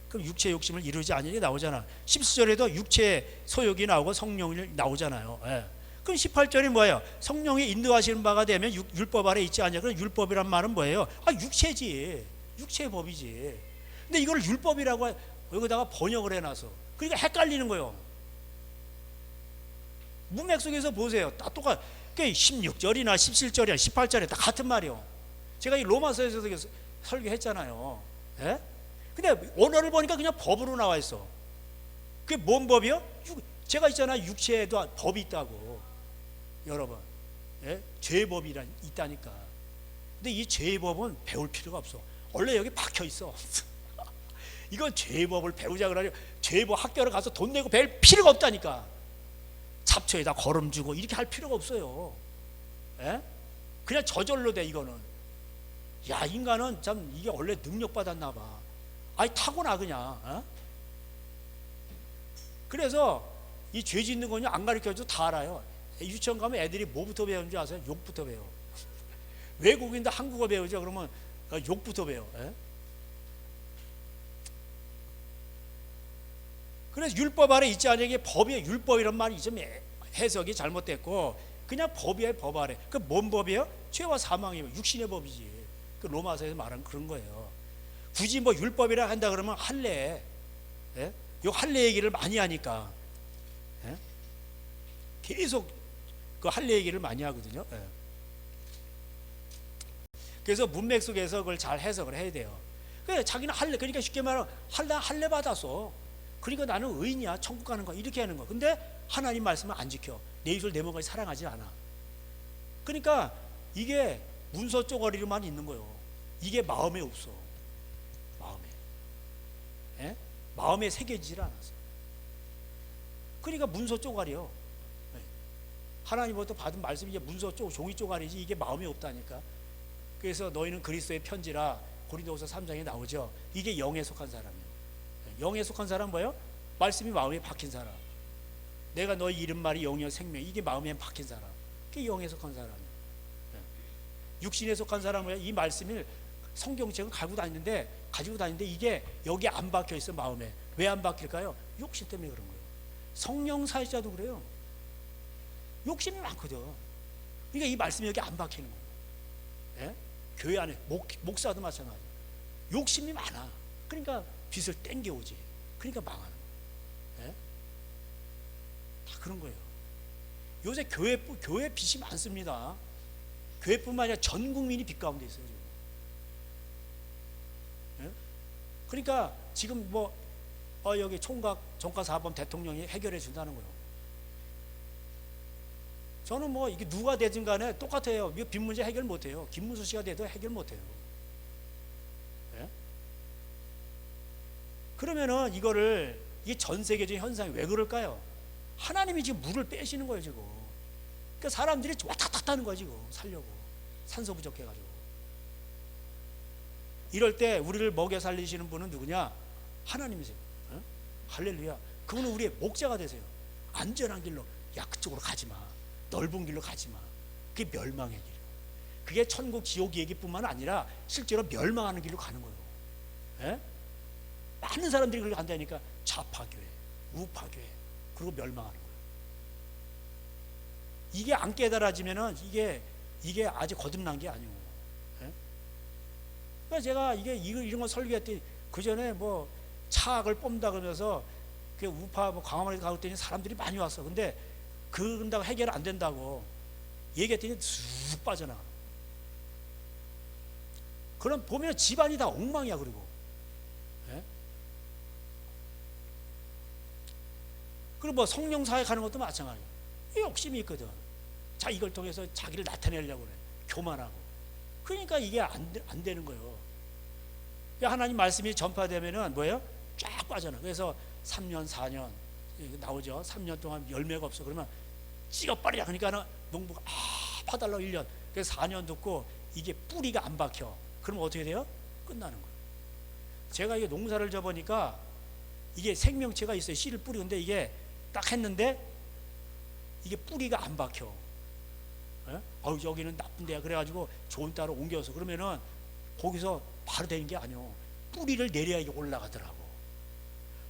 그럼 육체 욕심을 이루지 않으니 나오잖아. 14절에도 육체 소욕이 나오고 성령이 나오잖아요. 예. 그럼 18절이 뭐예요? 성령이 인도하시는 바가 되면 율법 아래 있지 않냐. 그럼 율법이란 말은 뭐예요? 육체지. 육체의 법이지. 근데 이걸 율법이라고 여기다가 번역을 해놔서 그러니까 헷갈리는 거예요. 문맥 속에서 보세요. 다 똑같. 16절이나 17절이나 18절이 다 같은 말이에요. 제가 이 로마서에서 설교했잖아요. 예? 근데 언어를 보니까 그냥 법으로 나와 있어. 그게 뭔 법이요? 제가 있잖아 육체에도 법이 있다고. 여러분, 예? 죄의 법이 있다니까. 근데 이 죄의 법은 배울 필요가 없어. 원래 여기 박혀 있어. 이건 죄의 법을 배우자 그러려 죄의 법 학교를 가서 돈 내고 배울 필요가 없다니까. 잡초에다 거름 주고 이렇게 할 필요가 없어요. 예? 그냥 저절로 돼 이거는. 야 인간은 참 이게 원래 능력 받았나 봐. 아니 타고나 그냥. 어? 그래서 이 죄 짓는 거냐 안 가르쳐도 다 알아요. 유치원 가면 애들이 뭐부터 배우는 줄 아세요? 욕부터 배워. 외국인도 한국어 배우죠. 그러면 욕부터 배워. 예? 그래서 율법 아래 있지 않은 게 법이에요. 율법이란 말이 좀 해석이 잘못됐고 그냥 법이에요. 법 아래. 그 뭔 법이에요? 죄와 사망이에요. 육신의 법이지. 그 로마서에서 말한 그런 거예요. 굳이 뭐 율법이라 한다 그러면 할례, 예? 요 할례 얘기를 많이 하니까 예? 계속 그 할례 얘기를 많이 하거든요. 예. 그래서 문맥 속에서 그걸 잘 해석을 해야 돼요. 그래 자기는 할례, 그러니까 쉽게 말하면 할례 받았어. 그러니까 나는 의인이야, 천국 가는 거야 이렇게 하는 거. 근데 하나님 말씀을 안 지켜. 내 입을 내 몸까지 사랑하지 않아. 그러니까 이게 문서 쪼가리로만 있는 거예요. 이게 마음에 없어. 마음에. 예? 마음에 새겨지질 않았어. 그러니까 문서 쪼가리요. 예. 하나님부터 받은 말씀이 이제 문서 종이 쪼가리지 이게 마음에 없다니까. 그래서 너희는 그리스도의 편지라 고린도후서 3장에 나오죠. 이게 영에 속한 사람이에요. 영에 속한 사람 뭐예요? 말씀이 마음에 박힌 사람. 내가 너희 이름 말이 영이요 생명. 이게 마음에 박힌 사람. 그게 영에 속한 사람이에요. 육신에 속한 사람은 이 말씀을 성경책을 가지고 다니는데 이게 여기 안 박혀 있어 마음에. 왜 안 박힐까요? 욕심 때문에 그런 거예요. 성령 사역자도 그래요. 욕심이 많거든. 그러니까 이 말씀이 여기 안 박히는 거예요. 예? 교회 안에 목사도 마찬가지. 욕심이 많아. 그러니까 빚을 땡겨오지. 그러니까 망하는 거예요. 예? 다 그런 거예요. 요새 교회 빚이 많습니다. 교회뿐만 아니라 전 국민이 빚 가운데 있어요. 지금. 예? 그러니까 지금 여기 총각 정가사범 대통령이 해결해 준다는 거예요. 저는 이게 누가 되든 간에 똑같아요. 이거 빚 문제 해결 못해요. 김문수 씨가 돼도 해결 못해요. 예? 그러면은 이게 전 세계적인 현상이 왜 그럴까요? 하나님이 지금 물을 빼시는 거예요 지금. 그러니까 사람들이 왔다 갔다 하는 거야 지금. 살려고 산소 부족해가지고. 이럴 때 우리를 먹여 살리시는 분은 누구냐? 하나님이세요. 어? 할렐루야. 그분은 우리의 목자가 되세요. 안전한 길로. 야 그쪽으로 가지마. 넓은 길로 가지마. 그게 멸망의 길이에요. 그게 천국 지옥 얘기뿐만 아니라 실제로 멸망하는 길로 가는 거예요. 예? 많은 사람들이 그걸 간다니까 좌파교회, 우파교회, 그리고 멸망하는 거예요. 이게 안 깨달아지면은 이게 아직 거듭난 게 아니고. 예? 그러니까 제가 이런 거 설교했더니 그 전에 차악을 뽑는다 그러면서 그 우파 광화문에 가고 있더니 사람들이 많이 왔어. 근데 그런다고 해결 안 된다고 얘기했더니 쑥 빠져나가. 그럼 보면 집안이 다 엉망이야. 그리고 예? 그리고 뭐 성령 사역하는 것도 마찬가지예요. 욕심이 있거든. 자, 이걸 통해서 자기를 나타내려고 그래. 교만하고. 그러니까 이게 안 되는 거예요. 하나님 말씀이 전파되면은 뭐예요? 쫙 빠져나. 그래서 3년 4년 나오죠. 3년 동안 열매가 없어. 그러면 찍어버리자. 그러니까 농부가 봐달라고 1년. 그래서 4년 듣고 이게 뿌리가 안 박혀. 그럼 어떻게 돼요? 끝나는 거예요. 제가 이게 농사를 져보니까 이게 생명체가 있어요. 씨를 뿌리. 근데 이게 딱 했는데 이게 뿌리가 안 박혀. 여기는 나쁜 데야. 그래가지고 좋은 데로 옮겨서 그러면은 거기서 바로 되는 게 아니요. 뿌리를 내려야 이게 올라가더라고.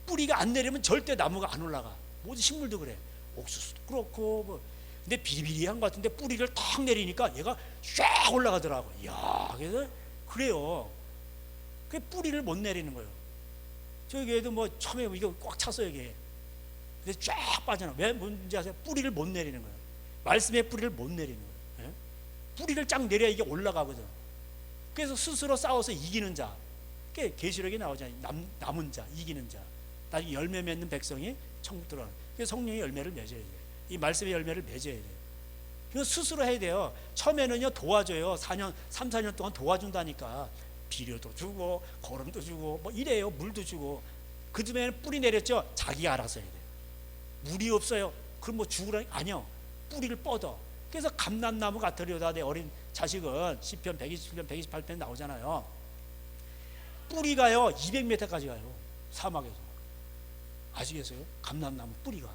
뿌리가 안 내리면 절대 나무가 안 올라가. 모든 식물도 그래. 옥수수도 그렇고 뭐. 근데 비리비리한 것 같은데 뿌리를 탁 내리니까 얘가 쫙 올라가더라고. 이야, 그래서 그래요. 그 뿌리를 못 내리는 거예요. 저기에도 뭐 처음에 이거 꽉 찼어요 이게. 근데 쫙 빠져나. 왜 뭔지 아세요? 뿌리를 못 내리는 거예요. 말씀의 뿌리를 못 내리는 거예요. 뿌리를 쫙 내려야 이게 올라가거든. 그래서 스스로 싸워서 이기는 자. 그게 계시록에 나오잖아요. 남은 자, 이기는 자. 나중에 열매 맺는 백성이 천국 들어가는. 그래서 성령의 열매를 맺어야 돼요. 이 말씀의 열매를 맺어야 돼요. 이거 스스로 해야 돼요. 처음에는요 도와줘요. 3, 4년 동안 도와준다니까. 비료도 주고 거름도 주고 뭐 이래요. 물도 주고. 그 다음에는 뿌리 내렸죠. 자기가 알아서 해야 돼요. 물이 없어요. 그럼 뭐 죽으라? 아니요. 뿌리를 뻗어. 그래서 감람나무 같으려다 내 어린 자식은 시편 127편 128편 나오잖아요. 뿌리가요 200m까지 가요. 사막에서. 아시겠어요? 감람나무 뿌리가.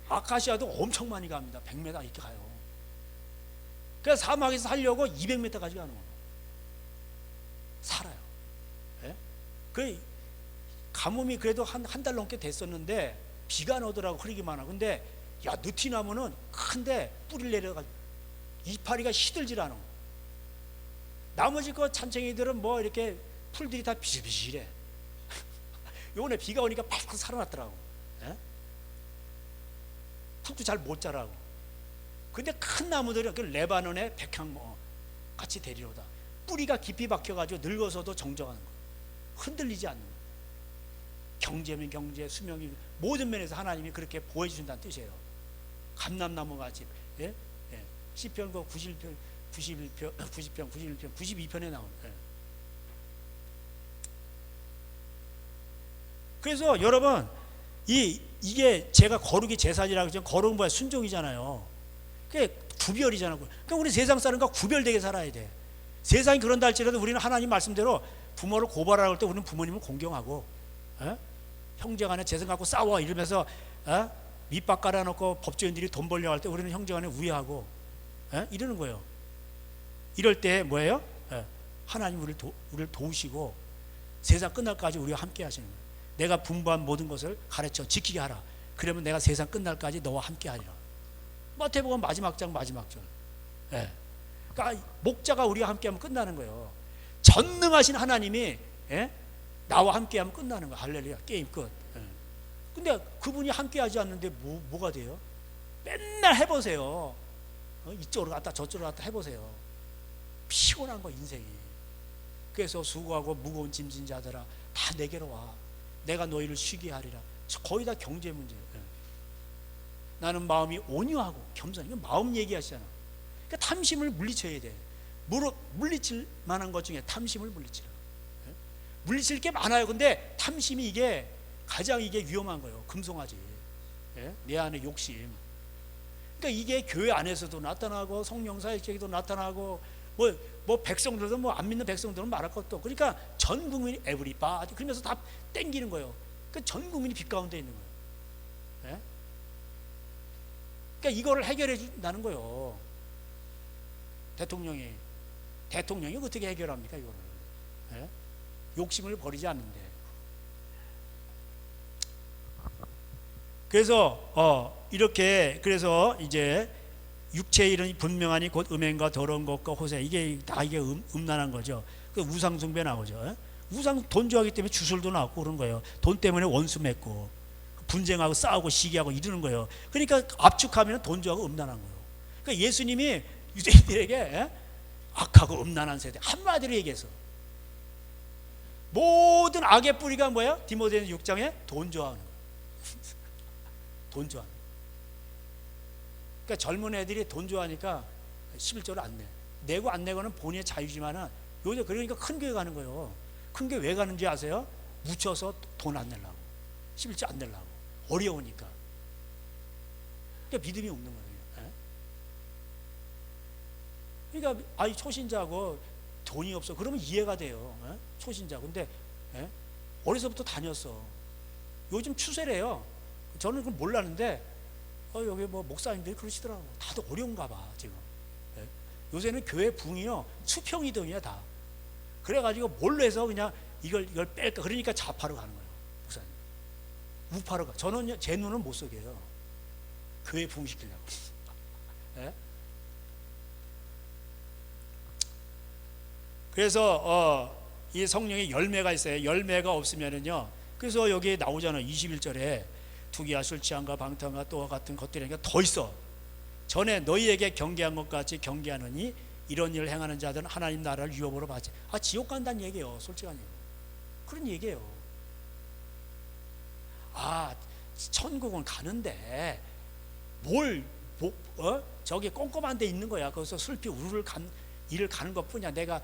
아카시아도 엄청 많이 갑니다. 100m 이렇게 가요. 그래서 사막에서 살려고 200m까지 가는 거예요. 살아요. 예? 그 가뭄이 그래도 한 달 넘게 됐었는데 비가 안 오더라고. 흐리기만 하고. 근데 야, 느티나무는 큰데 뿌리를 내려가지고 이파리가 시들질 않아. 나머지 그 찬챙이들은 뭐 이렇게 풀들이 다 비실비실해. 요번에 비가 오니까 팍 살아났더라고. 예? 푹도 잘 못 자라고. 근데 큰 나무들이 그 레바논의 백향모 같이 데리러다. 뿌리가 깊이 박혀가지고 늙어서도 정정하는 거예요. 흔들리지 않는 거예요. 경제면 경제, 수명이 모든 면에서 하나님이 그렇게 보여주신다는 뜻이에요. 감람나무 같이. 예? 예. 시편 90편, 92편에 나온. 예. 그래서 여러분 이게 제가 거룩이 제사지라고 하죠. 거룩은 뭐야? 순종이잖아요. 그게 구별이잖아요. 그러니까 우리 세상 사람과 구별되게 살아야 돼. 세상이 그런다 할지라도 우리는 하나님 말씀대로 부모를 고발할 때 우리는 부모님을 공경하고, 형제간에 재산 갖고 싸워 이러면서 밑밥 깔아놓고 법조인들이 돈 벌려고 할 때 우리는 형제간에 우애하고 이러는 거예요. 이럴 때 뭐예요? 하나님 우리를 도우시고 세상 끝날까지 우리와 함께 하시는 거예요. 내가 분부한 모든 것을 가르쳐 지키게 하라. 그러면 내가 세상 끝날까지 너와 함께 하리라. 마태복음 마지막 장 마지막 절. 그러니까 목자가 우리와 함께하면 끝나는 거예요. 전능하신 하나님이 나와 함께하면 끝나는 거예요. 할렐루야. 게임 끝. 근데 그분이 함께하지 않는데 뭐가 돼요? 맨날 해보세요. 이쪽으로 갔다 저쪽으로 갔다 해보세요. 피곤한 거 인생이. 그래서 수고하고 무거운 짐진 자들아 다 내게로 와. 내가 너희를 쉬게 하리라. 거의 다 경제 문제예요. 나는 마음이 온유하고 겸손. 이거 마음 얘기하시잖아. 그러니까 탐심을 물리쳐야 돼. 물리칠 만한 것 중에 탐심을 물리치라. 물리칠 게 많아요. 근데 탐심이 이게 가장 이게 위험한 거예요. 금송아지. 내 안에 욕심. 그러니까 이게 교회 안에서도 나타나고 성령사역에도 나타나고 뭐 백성들도 뭐 안 믿는 백성들은 말할 것도 없고. 그러니까 전 국민이 에브리바디 그러면서 다 땡기는 거예요. 그러니까 전 국민이 빛 가운데 있는 거예요. 그러니까 이거를 해결해 준다는 거예요. 대통령이 어떻게 해결합니까 이거를? 욕심을 버리지 않는데. 그래서 이렇게 그래서 이제 육체의 일은 분명하니 곧 음행과 더러운 것과 호세 이게 다 이게 음란한 거죠. 그 우상 숭배 나오죠. 우상 돈 좋아하기 때문에 주술도 나왔고 그런 거예요. 돈 때문에 원수 맺고 분쟁하고 싸우고 시기하고 이러는 거예요. 그러니까 압축하면 돈 좋아하고 음란한 거예요. 그러니까 예수님이 유대인들에게 악하고 음란한 세대 한마디로 얘기해서 모든 악의 뿌리가 뭐야? 디모데전 6장에 돈 좋아하는 거예요. 돈 좋아하는. 그러니까 젊은 애들이 돈 좋아하니까 11조를 안 내. 내고 안 내고는 본인의 자유지만은 요새 그러니까 큰 교회 가는 거예요. 큰 교회 왜 가는지 아세요? 묻혀서 돈 안 내려고. 11조 안 내려고. 어려우니까. 그러니까 믿음이 없는 거예요. 그러니까 아이 초신자고 돈이 없어. 그러면 이해가 돼요. 초신자. 근데 어려서부터 다녔어. 요즘 추세래요. 저는 그걸 몰랐는데 여기 뭐 목사님들이 그러시더라고. 다들 어려운가 봐 지금. 요새는 교회 붕이요 수평이동이야 다. 그래가지고 뭘로 해서 그냥 이걸 뺄까. 그러니까 좌파로 가는 거예요. 목사님 우파로 가. 저는 제 눈은 못 속여요. 교회 붕시키려고. 그래서 이 성령의 열매가 있어요. 열매가 없으면은요. 그래서 여기 나오잖아요. 21절에 투기와 술 취함과 방탕과 또와 같은 것들이니까 더 있어. 전에 너희에게 경계한 것 같이 경계하느니 이런 일을 행하는 자들은 하나님 나라를 유업으로 받지. 지옥 간다는 얘기예요. 솔직한 얘기. 그런 얘기예요. 천국은 가는데 저기 꼼꼼한 데 있는 거야. 거기서 슬피 우르르 일을 가는 것 뿐이야. 내가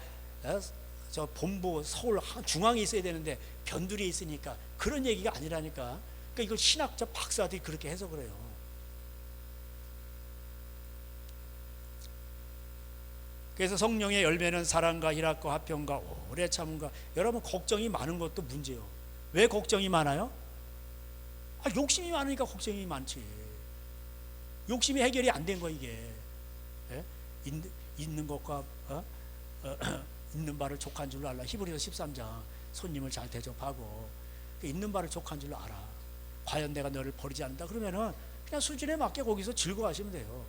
저 본부 서울 중앙에 있어야 되는데 변두리에 있으니까. 그런 얘기가 아니라니까. 그러니까 이걸 신학자 박사들이 그렇게 해석을 해요. 그래서 성령의 열매는 사랑과 희락과 화평과 오래 참음과. 여러분 걱정이 많은 것도 문제예요. 왜 걱정이 많아요? 욕심이 많으니까 걱정이 많지. 욕심이 해결이 안 된 거 이게. 있는 것과 있는 바를 족한 줄로 알라. 히브리서 13장. 손님을 잘 대접하고 있는 바를 족한 줄로 알아. 과연 내가 너를 버리지 않는다 그러면은 그냥 수준에 맞게 거기서 즐거워하시면 돼요.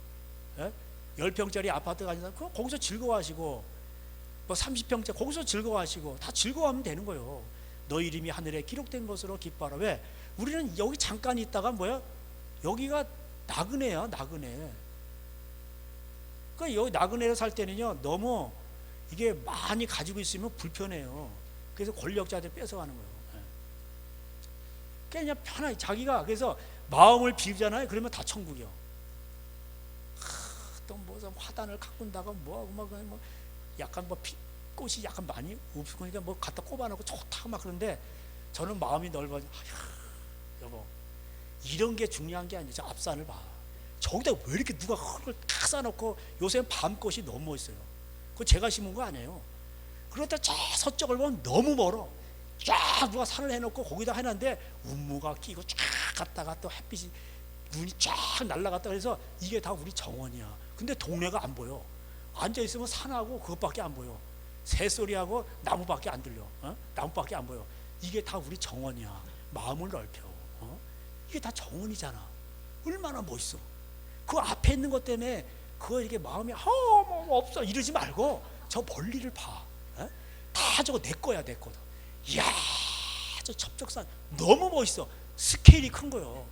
10평짜리 아파트 가진다 그럼 거기서 즐거워하시고, 뭐 30평짜리 거기서 즐거워하시고, 다 즐거워하면 되는 거예요. 너 이름이 하늘에 기록된 것으로 기뻐하라. 왜? 우리는 여기 잠깐 있다가 여기가 나그네야. 나그네. 그러니까 여기 나그네로 살 때는요 너무 이게 많이 가지고 있으면 불편해요. 그래서 권력자들 뺏어가는 거예요. 그냥 편하게 자기가. 그래서 마음을 비우잖아요. 그러면 다 천국이요. 또 뭐 화단을 가꾼다가 약간 꽃이 약간 많이 없고 그러니까 갖다 꼽아놓고 좋다 막. 그런데 저는 마음이 넓어져. 여보, 이런 게 중요한 게 아니죠. 저 앞산을 봐. 저기다 왜 이렇게 누가 흙을 다 쌓아놓고. 요새 밤꽃이 너무 멋있어요. 그거 제가 심은 거 아니에요. 그런데 저 서쪽을 보면 너무 멀어. 쫙 누가 산을 해놓고 거기다 해놨는데 운무가 끼고 쫙 갔다가 또 햇빛이 눈이 쫙 날아갔다. 그래서 이게 다 우리 정원이야. 근데 동네가 안 보여. 앉아있으면 산하고 그것밖에 안 보여. 새소리하고 나무밖에 안 들려. 나무밖에 안 보여. 이게 다 우리 정원이야. 마음을 넓혀. 이게 다 정원이잖아. 얼마나 멋있어. 그 앞에 있는 것 때문에 그거 이렇게 마음이 뭐 없어 이러지 말고 저 멀리를 봐. 다 저거 내 거야. 내 거다. 이야, 저 접촉산 너무 멋있어. 스케일이 큰 거요.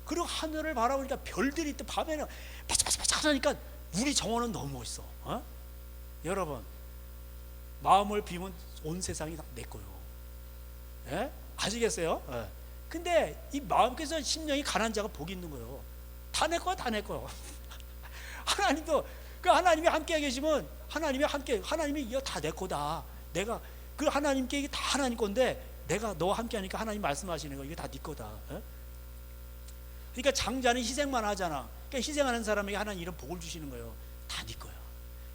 그리고 하늘을 바라보니까 별들이 또 밤에는 바짝바짝하니까 우리 정원은 너무 멋있어. 여러분, 마음을 비우면 온 세상이 다 내 거요. 아시겠어요? 근데 이 마음께서 심령이 가난한 자가 복이 있는 거예요. 다 내 거야. 다 내 거요. 하나님도 그 하나님이 함께 계시면 하나님이 이거 다 내 거다. 내가 그 하나님께 이게 다 하나님 건데 내가 너와 함께 하니까 하나님 말씀하시는 거 이게 다 네 거다. 그러니까 장자는 희생만 하잖아. 그러니까 희생하는 사람에게 하나님 이런 복을 주시는 거예요. 다 네 거야.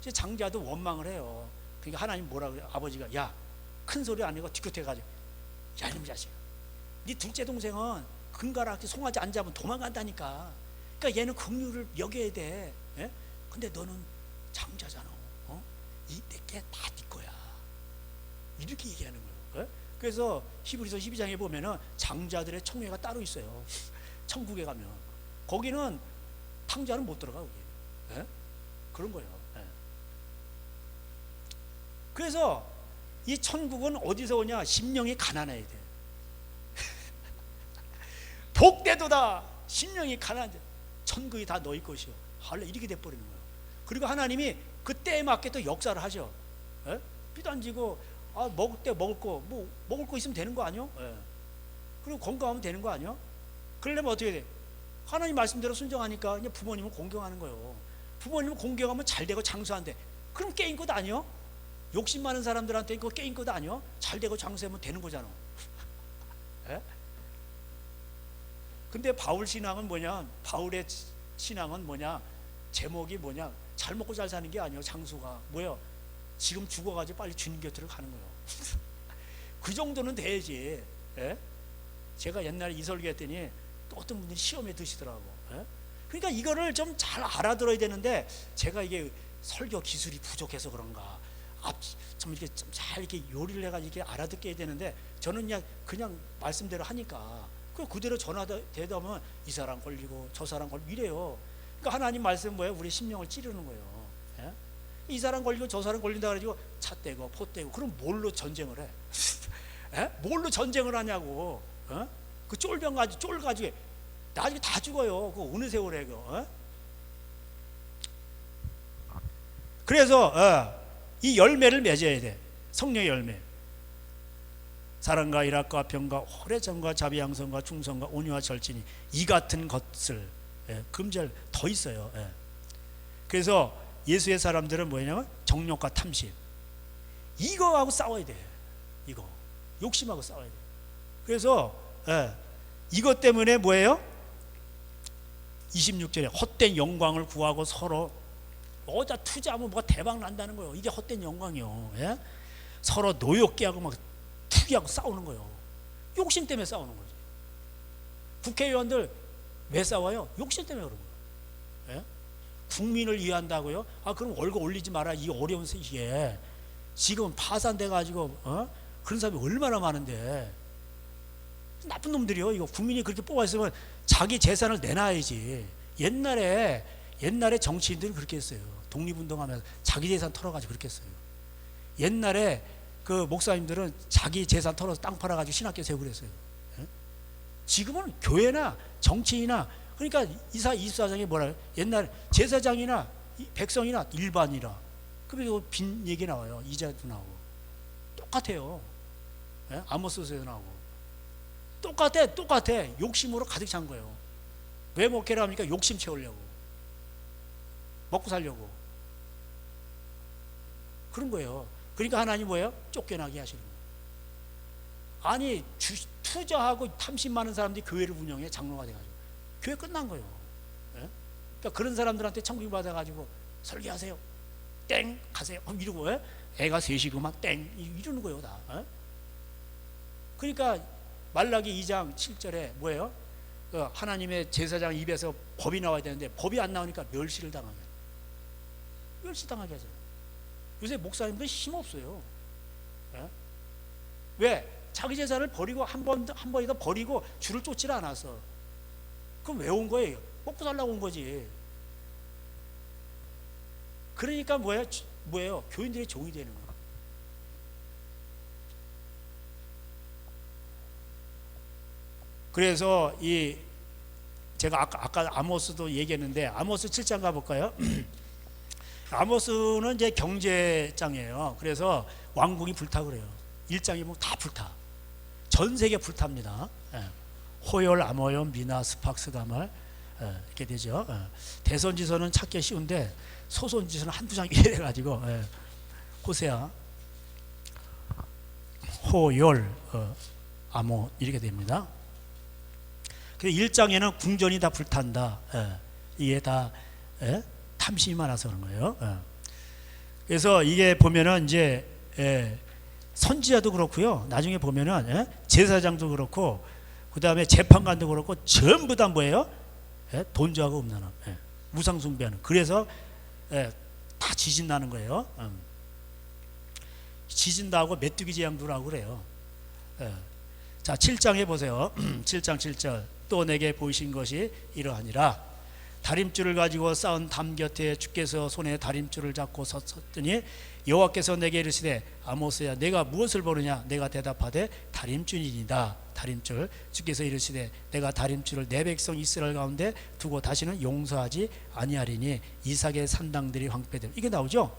장자도 원망을 해요. 그러니까 하나님 뭐라 그래요? 아버지가 야, 큰 소리 안 내고 뒤끝에 가지고 야 이놈 자식아, 네 둘째 동생은 금가락지 송아지 안 잡으면 도망간다니까. 그러니까 얘는 긍휼을 여겨야 돼. 근데 너는 장자잖아. 이게 다 네 거야. 이렇게 얘기하는 거예요. 그래서 히브리서 12장에 보면은 장자들의 총회가 따로 있어요. 천국에 가면 거기는 탕자는 못 들어가. 거기. 그런 거예요. 그래서 이 천국은 어디서 오냐? 심령이 가난해야 돼. 복되도다. 심령이 가난한 자 천국이 다 너희 것이요. 할래 이렇게 돼버리는 거예요. 그리고 하나님이 그때에 맞게 또 역사를 하죠. 비도 안 지고 먹을 때 먹을 거 먹을 거 있으면 되는 거 아니요? 그리고 건강하면 되는 거 아니요? 그러려면 어떻게 돼? 하나님 말씀대로 순종하니까 그냥 부모님을 공경하는 거예요. 부모님을 공경하면 잘 되고 장수한대. 그럼 게임 것 아니요? 욕심 많은 사람들한테 그거 게임 것 아니요? 잘 되고 장수하면 되는 거잖아. 예? 근데 바울 신앙은 뭐냐? 바울의 신앙은 뭐냐? 제목이 뭐냐? 잘 먹고 잘 사는 게 아니에요. 장수가 뭐예요? 지금 죽어가지고 빨리 주님 곁으로 가는 거예요. 그 정도는 돼야지. 예? 제가 옛날에 이설교 했더니 또 어떤 분들이 시험에 드시더라고. 예? 그러니까 이거를 좀 잘 알아들어야 되는데 제가 이게 설교 기술이 부족해서 그런가 좀 이렇게 좀 잘 이렇게 요리를 해가지고 이렇게 알아듣게 해야 되는데 저는 그냥 말씀대로 하니까 그대로 전화되다 보면 이 사람 걸리고 저 사람 걸리고 이래요. 그러니까 하나님 말씀은 뭐예요? 우리 심령을 찌르는 거예요. 예? 이 사람 걸리고 저 사람 걸린다 그래가지고 차 떼고 포 떼고 그럼 뭘로 전쟁을 해? 예? 뭘로 전쟁을 하냐고. 어? 그 쫄병 가지고 쫄 가지고 나중에 다 죽어요. 그 어느 세월에 그. 어? 그래서 이 열매를 맺어야 돼. 성령의 열매. 사랑과 일학과 평과 호래정과 자비양성과 충성과 온유와 절진이 이 같은 것을 금절 더 있어요. 그래서 예수의 사람들은 뭐냐면 정욕과 탐심 이거하고 싸워야 돼. 이거 욕심하고 싸워야 돼. 그래서 이것 때문에 뭐예요? 26절에 헛된 영광을 구하고 서로 어디다 투자하면 뭐가 대박 난다는 거예요. 이게 헛된 영광이요. 예? 서로 노엽게 하고 막 투기하고 싸우는 거예요. 욕심 때문에 싸우는 거지. 국회의원들 왜 싸워요? 욕심 때문에 그런 거예요. 예? 국민을 위한다고요? 그럼 월급 올리지 마라. 이 어려운 시기에 지금 파산돼 가지고 그런 사람이 얼마나 많은데 나쁜 놈들이요. 이거 국민이 그렇게 뽑아있으면 자기 재산을 내놔야지. 옛날에 정치인들은 그렇게 했어요. 독립운동하면서 자기 재산 털어가지고 그렇게 했어요. 옛날에 그 목사님들은 자기 재산 털어서 땅 팔아가지고 신학교 세우고 그랬어요. 예? 지금은 교회나 정치인이나 그러니까 이사 24장에 뭐라 해요? 옛날 제사장이나 백성이나 일반이라 그럼 빈 얘기 나와요. 이자도 나오고 똑같아요. 예? 아모스에서 나오고 똑같아. 욕심으로 가득 찬 거예요. 왜 목회를 합니까? 욕심 채우려고, 먹고 살려고 그런 거예요. 그러니까 하나님 뭐예요? 쫓겨나게 하시는 거예요. 아니 투자하고 탐심 많은 사람들이 교회를 운영해. 장로가 돼가지고 교회 끝난 거예요. 예? 그러니까 그런 사람들한테 천국 받아가지고 설교하세요. 땡 가세요. 이러고 애가 셋이구만 땡 이러는 거예요 다. 예? 그러니까 말라기 2장 7절에 뭐예요? 하나님의 제사장 입에서 법이 나와야 되는데 법이 안 나오니까 멸시를 당하게 하죠. 멸시당하게 하잖아요. 요새 목사님들은 힘없어요. 예? 왜? 자기 재산을 버리고 한 번이더 버리고 주를 쫓질 않아서. 그럼 왜 온 거예요? 먹고 살라고 온 거지. 그러니까 뭐예요? 교인들의 종이 되는 거예요. 그래서 제가 아까 아모스도 얘기했는데 아모스 7장 가볼까요? 아모스는 이제 경제장이에요. 그래서 왕궁이 불타 그래요. 1장에 보면 다 불타. 전 세계 불탑니다. 호열, 아모연, 미나, 스팍스, 가말 이렇게 되죠. 대선지서는 찾기 쉬운데 소선지서는 한두 장 이래가지고 호세아, 호열, 아모 이렇게 됩니다. 1장에는 궁전이 다 불탄다. 이게 다 탐심이 많아서 그런 거예요. 그래서 이게 보면은 이제 선지자도 그렇고요. 나중에 보면은 제사장도 그렇고 그 다음에 재판관도 그렇고 전부 다 뭐예요? 돈주하고 음란함, 우상 숭배하는. 그래서 다 지진 나는 거예요. 지진 나고 메뚜기 재앙도 나고 그래요. 자 7장에 보세요. 7장 7절 또 내게 보이신 것이 이러하니라. 다림줄을 가지고 쌓은 담 곁에 주께서 손에 다림줄을 잡고 섰더니 여호와께서 내게 이르시되 아모스야 내가 무엇을 보느냐. 내가 대답하되 다림줄이니이다. 다림줄. 주께서 이르시되 내가 다림줄을 내 백성 이스라엘 가운데 두고 다시는 용서하지 아니하리니 이삭의 산당들이 황폐됨. 이게 나오죠.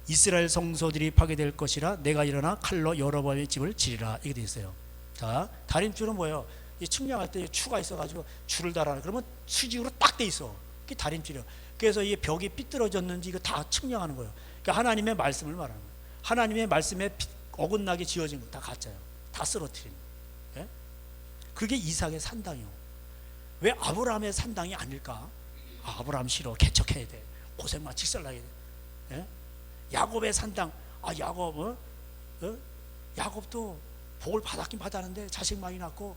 이스라엘 성소들이 파괴될 것이라 내가 일어나 칼로 여로보암의 집을 치리라. 이게 돼 있어요. 자, 다림줄은 뭐예요? 이 측량할 때 추가 있어가지고 줄을 달아. 그러면 수직으로 딱 돼 있어. 그게 다림줄이야. 그래서 이 벽이 삐뚤어졌는지 이거 다 측량하는 거예요. 그러니까 하나님의 말씀을 말하는 거예요. 하나님의 말씀에 어긋나게 지어진 거 다 가짜예요. 다 쓰러뜨리는 거예요. 예? 그게 이삭의 산당이요. 왜 아브라함의 산당이 아닐까? 아브라함 싫어. 개척해야 돼. 고생만 직살나게 돼. 예? 야곱의 산당. 야곱, 야곱도 복을 받았긴 받았는데 자식 많이 낳고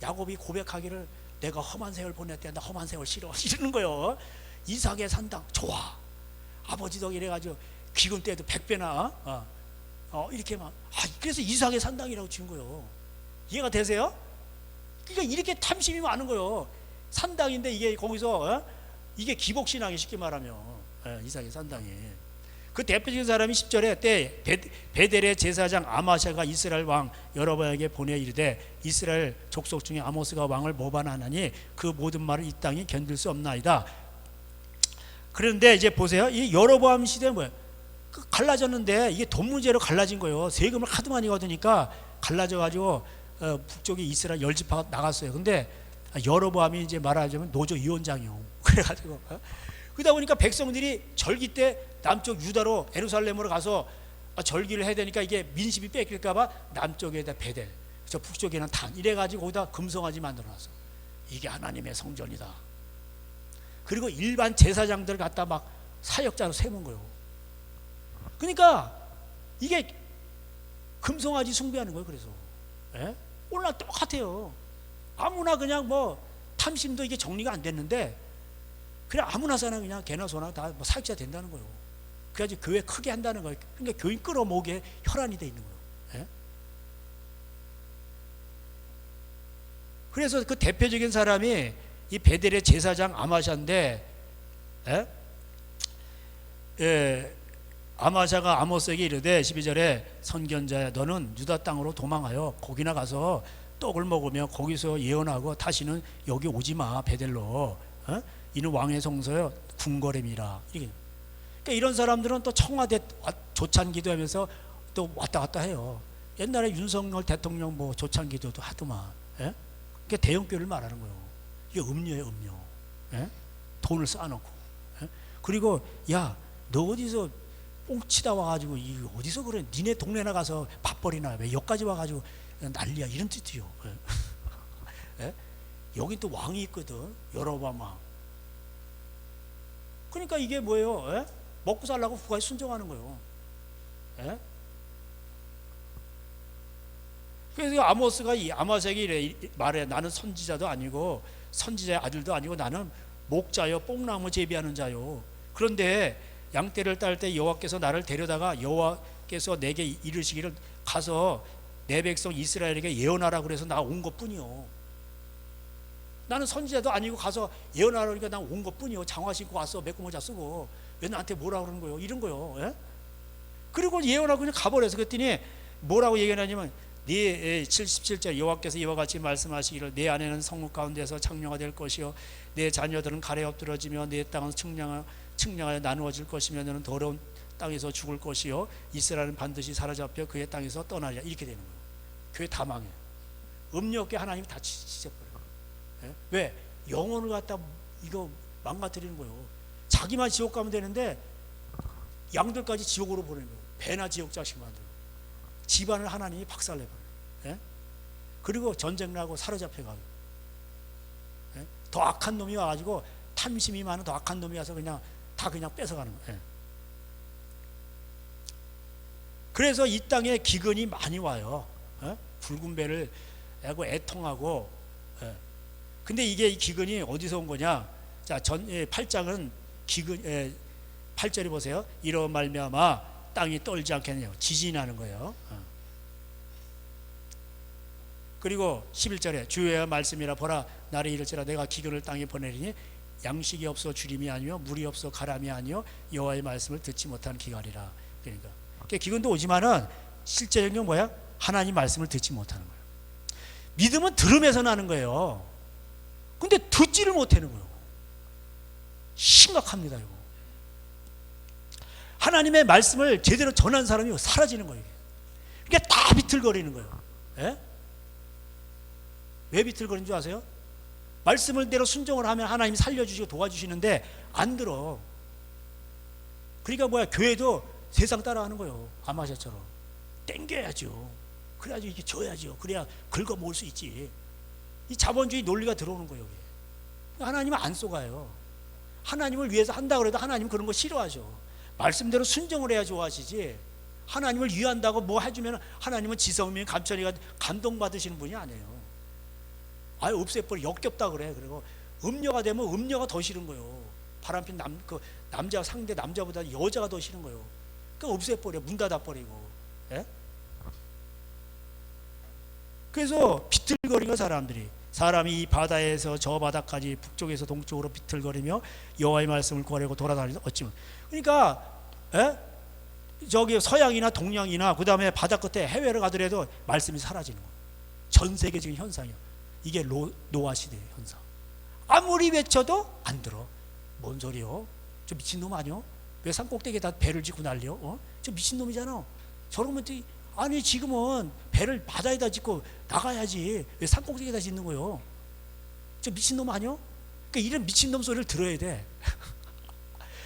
야곱이 고백하기를 내가 험한 세월 보냈대. 나 험한 세월 싫어. 이러는 거예요. 이삭의 산당 좋아. 아버지도 이래가지고 기근 때도 100배나 이렇게 막 그래서 이삭의 산당이라고 지은 거예요. 이해가 되세요? 그러니까 이렇게 탐심이 많은 거예요. 산당인데 이게 거기서 이게 기복신앙이 쉽게 말하면 이삭의 산당이. 그 대표적인 사람이 10절에 때 베델의 제사장 아마샤가 이스라엘 왕 여로보암에게 보내 이르되 이스라엘 족속 중에 아모스가 왕을 모반하나니 그 모든 말을 이 땅이 견딜 수 없나이다. 그런데 이제 보세요. 이 여로보암 시대는 뭐예요? 갈라졌는데 이게 돈 문제로 갈라진 거예요. 세금을 하도 많이 거두니까 갈라져 가지고 북쪽에 이스라엘 열지파가 나갔어요. 근데 여로보암이 이제 말하자면 노조 위원장이요. 그래가지고 그러다 보니까 백성들이 절기 때 남쪽 유다로 예루살렘으로 가서 절기를 해야 되니까 이게 민심이 뺏길까봐 남쪽에다 베델, 저 북쪽에는 단 이래가지고 거기다 금송아지 만들어놨어. 이게 하나님의 성전이다. 그리고 일반 제사장들 갖다 막 사역자로 세운 거예요. 그러니까 이게 금송아지 숭배하는 거예요. 그래서 오늘날 똑같아요. 아무나 그냥 뭐 탐심도 이게 정리가 안 됐는데 그래 아무나 사나 그냥 개나 소나 다 뭐 사역자 된다는 거예요. 그래가지고 교회 크게 한다는 거예요. 그러니까 교인 끌어모으기에 혈안이 돼 있는 거예요. 그래서 그 대표적인 사람이 이 베델의 제사장 아마샤인데 아마샤가 아모스에게 이르되 12절에 선견자야 너는 유다 땅으로 도망하여 거기나 가서 떡을 먹으며 거기서 예언하고 다시는 여기 오지마 베델로 이는 왕의 성소여 궁궐임이라. 그러니까 이런 사람들은 또 청와대 조찬 기도하면서 또 왔다 갔다 해요. 옛날에 윤석열 대통령 뭐 조찬 기도도 하더만. 그게 대형교회를 말하는 거예요. 이게 음료예요, 음료. 돈을 쌓아놓고. 그리고 야, 너 어디서 뽕치다 와가지고 어디서 그래? 니네 동네나 가서 밥벌이나 왜 여기까지 와가지고 난리야 이런 뜻이요. 여기 또 왕이 있거든. 여로보암 왕. 그러니까 이게 뭐예요? 먹고 살라고 후가에 순종하는 거예요. 그래서 아모스가 아마색이 말해 나는 선지자도 아니고 선지자의 아들도 아니고 나는 목자요 뽕나무 재배하는 자요. 그런데 양떼를 딸 때 여호와께서 나를 데려다가 여호와께서 내게 이르시기를 가서 내 백성 이스라엘에게 예언하라 그래서 나 온 것뿐이요. 나는 선지자도 아니고 가서 예언하라니까 난 온 것뿐이요. 장화 신고 왔어. 메꾸모자 쓰고 왜 나한테 뭐라 그러는 거예요? 이런 거요. 그리고 예언하고 그냥 가버려서 그랬더니 뭐라고 얘기하냐면 네 77절 여호와께서 이와 같이 말씀하시기를 내 아내는 성읍 가운데서 창녀가 될 것이요 내 자녀들은 가래 엎드러지며 내 땅은 측량하여 나누어질 것이며 너는 더러운 땅에서 죽을 것이요 이스라엘은 반드시 사로잡혀 그의 땅에서 떠나리라. 이렇게 되는 거예요. 교회 다 망해. 음료 없게 하나님이 다 지져버려요. 왜? 영혼을 갖다 이거 망가뜨리는 거예요. 자기만 지옥 가면 되는데 양들까지 지옥으로 보내는 거예요. 배나 지옥 자식 만들고 집안을 하나님이 박살내버려요. 그리고 전쟁 나고 사로잡혀가고 더 악한 놈이 와가지고 탐심이 많은 더 악한 놈이 와서 그냥 다 그냥 뺏어가는 거예요. 그래서 이 땅에 기근이 많이 와요. 붉은 배를 애고 애통하고. 근데 이게 이 기근이 어디서 온 거냐? 자, 8장은 기근 8절에 보세요. 이러 말미암아 땅이 떨지 않겠냐고 지진이 나는 거예요. 그리고 11절에 주의 말씀이라 보라 나를 이를지라 내가 기근을 땅에 보내리니 양식이 없어 주림이 아니요 물이 없어 가람이 아니요 여호와의 말씀을 듣지 못하는 기갈이라. 그러니까 기근도 오지만은 실제적인 건 뭐야? 하나님 말씀을 듣지 못하는 거예요. 믿음은 들음에서 나는 거예요. 근데 듣지를 못하는 거예요. 심각합니다. 이거. 하나님의 말씀을 제대로 전한 사람이 사라지는 거예요. 그러니까 다 비틀거리는 거예요. 왜 비틀거리는 줄 아세요? 말씀을 대로 순종을 하면 하나님이 살려주시고 도와주시는데 안 들어. 그러니까 뭐야, 교회도 세상 따라하는 거예요. 아마샤처럼 땡겨야죠. 그래야지 이게 줘야죠. 그래야 긁어 모을 수 있지. 이 자본주의 논리가 들어오는 거예요. 여기. 하나님은 안 속아요. 하나님을 위해서 한다 그래도 하나님은 그런 거 싫어하죠. 말씀대로 순종을 해야 좋아하시지, 하나님을 위한다고 뭐 해주면 하나님은 지성이면 감천이가 감동받으시는 분이 아니에요. 아예 없애버려. 역겹다 그래. 그리고 음녀가 되면 음녀가 더 싫은 거예요. 바람핀 남자 상대 남자보다 여자가 더 싫은 거예요. 그러니까 없애버려. 문 닫아버리고. 예? 그래서 비틀거리고 사람이 이 바다에서 저 바다까지 북쪽에서 동쪽으로 비틀거리며 여호와의 말씀을 구하려고 돌아다니는 어찌면, 그러니까 저기 서양이나 동양이나 그 다음에 바다 끝에 해외를 가더라도 말씀이 사라지는 거예요. 전 세계적인 현상이에요. 이게 노아 시대의 현상. 아무리 외쳐도 안 들어. 뭔 소리요? 저 미친놈 아니요? 왜 산꼭대기에다 배를 짓고 난리요? 저 미친놈이잖아. 저러면 아니 지금은 배를 바다에다 짓고 나가야지 왜 산꼭대기에다 짓는 거예요? 저 미친놈 아니요? 그러니까 이런 미친놈 소리를 들어야 돼.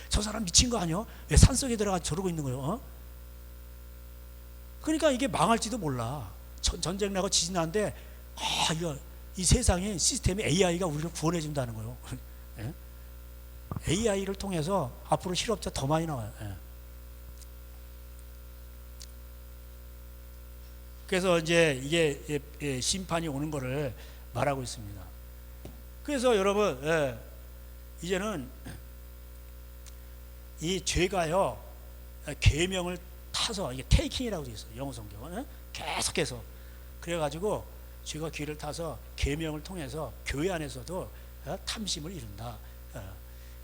저 사람 미친 거 아니요? 왜 산속에 들어가 저러고 있는 거예요? 그러니까 이게 망할지도 몰라. 전쟁 나고 지진 나는데 이 세상에 시스템이 AI가 우리를 구원해 준다는 거예요. 예? AI를 통해서 앞으로 실업자 더 많이 나와요. 예. 그래서 이제 이게 심판이 오는 거를 말하고 있습니다. 그래서 여러분, 이제는 이 죄가요, 계명을 타서, 이게 테이킹이라고 되어 있어요. 영어 성경은. 계속해서. 그래가지고 죄가 귀를 타서 계명을 통해서 교회 안에서도 탐심을 이룬다.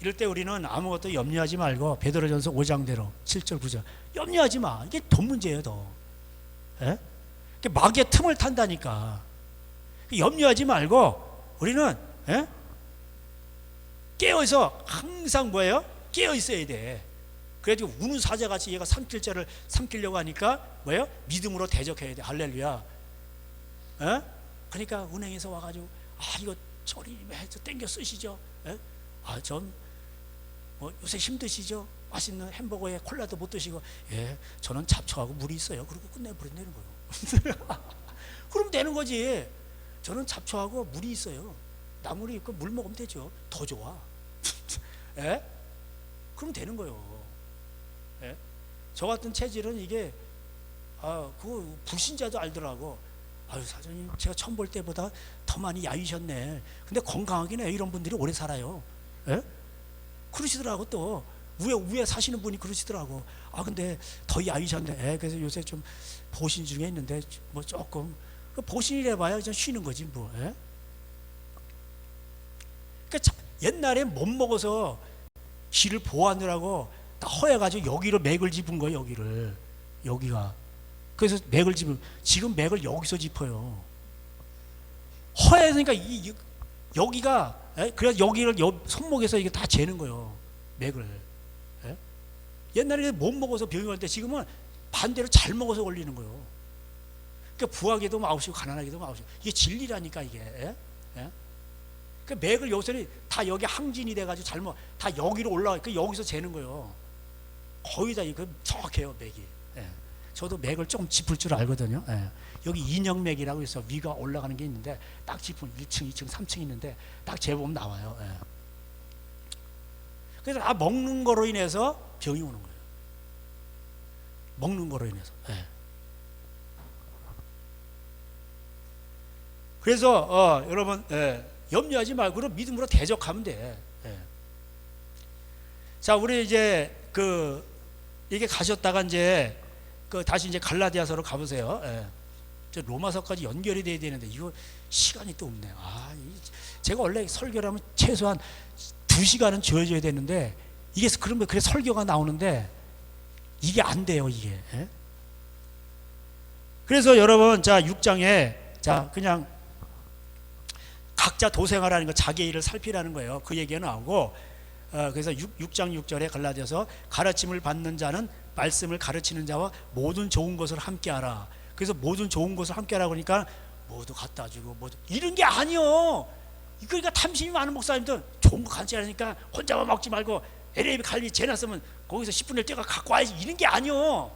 이럴 때 우리는 아무것도 염려하지 말고 베드로전서 5장대로 7절 9절 염려하지 마. 이게 돈 문제예요. 더 마귀의 틈을 탄다니까. 염려하지 말고 우리는 깨어서 항상 뭐예요? 깨어 있어야 돼. 그래가지고 우는 사자같이 얘가 삼킬 자를 삼키려고 하니까 뭐예요? 믿음으로 대적해야 돼. 할렐루야. 그러니까 은행에서 와가지고 이거 저리 해서 땡겨 쓰시죠. 전 요새 힘드시죠? 맛있는 햄버거에 콜라도 못 드시고, 저는 잡초하고 물이 있어요. 그러고 끝내버린다는 거예요. 그럼 되는 거지. 저는 잡초하고 물이 있어요. 나물이 있고 물 먹으면 되죠. 더 좋아. 그럼 되는 거예요. 저 같은 체질은 이게 그거 불신자도 알더라고. 사장님 제가 처음 볼 때보다 더 많이 야위셨네. 근데 건강하긴 해요. 이런 분들이 오래 살아요. 그러시더라고. 또 위에 사시는 분이 그러시더라고. 근데 더 야위셨네. 그래서 요새 좀 보신 중에 있는데 뭐 조금 보신이래 봐야 그냥 쉬는 거지 뭐. 그러니까 옛날에 못 먹어서 기를 보호하느라고 다 허해가지고 여기로 맥을 짚은 거예요. 여기가. 그래서 맥을 짚으면 지금 맥을 여기서 짚어요. 허해서니까 여기가 그래서 여기를 손목에서 이게 다 재는 거예요. 맥을. 옛날에 못 먹어서 병이 올 때 지금은 반대로 잘 먹어서 걸리는 거예요. 그러니까 부하게도 마우시고 가난하게도 마우시고 이게 진리라니까 이게. 그 맥을 요새는 다 여기 항진이 돼가지고 다 여기로 올라가. 여기서 재는 거예요. 거의 다 이거 정확해요 맥이. 저도 맥을 조금 짚을 줄 알거든요. 여기 인형맥이라고 해서 위가 올라가는 게 있는데 딱 짚으면 1층, 2층, 3층 있는데 딱 재보면 나와요. 그래서 다 먹는 거로 인해서 병이 오는 거예요. 먹는 거로 인해서. 그래서 여러분 염려하지 말고 그럼 믿음으로 대적하면 돼. 자, 우리 이제 이게 가셨다가 이제 다시 이제 갈라디아서로 가보세요. 저 로마서까지 연결이 돼야 되는데 이거 시간이 또 없네요. 제가 원래 설교를 하면 최소한 2시간은 줘야 되는데 이게 그러면 그래 설교가 나오는데 이게 안 돼요. 이게. 그래서 여러분, 자 6장에 자 그냥 각자 도생하라는 거, 자기 일을 살피라는 거예요. 그 얘기가 나오고, 그래서 6장 6절에 갈라디아서 가르침을 받는 자는 말씀을 가르치는 자와 모든 좋은 것을 함께하라. 그래서 모든 좋은 것을 함께하라 그러니까 뭐도 갖다 주고 뭐도 이런 게 아니요. 그러니까 탐심이 많은 목사님들 좋은 거 간지 않으니까 혼자만 먹지 말고 LA 갈비 재놨으면 거기서 10분의 1 떼가 갖고 와야지 이런 게 아니요.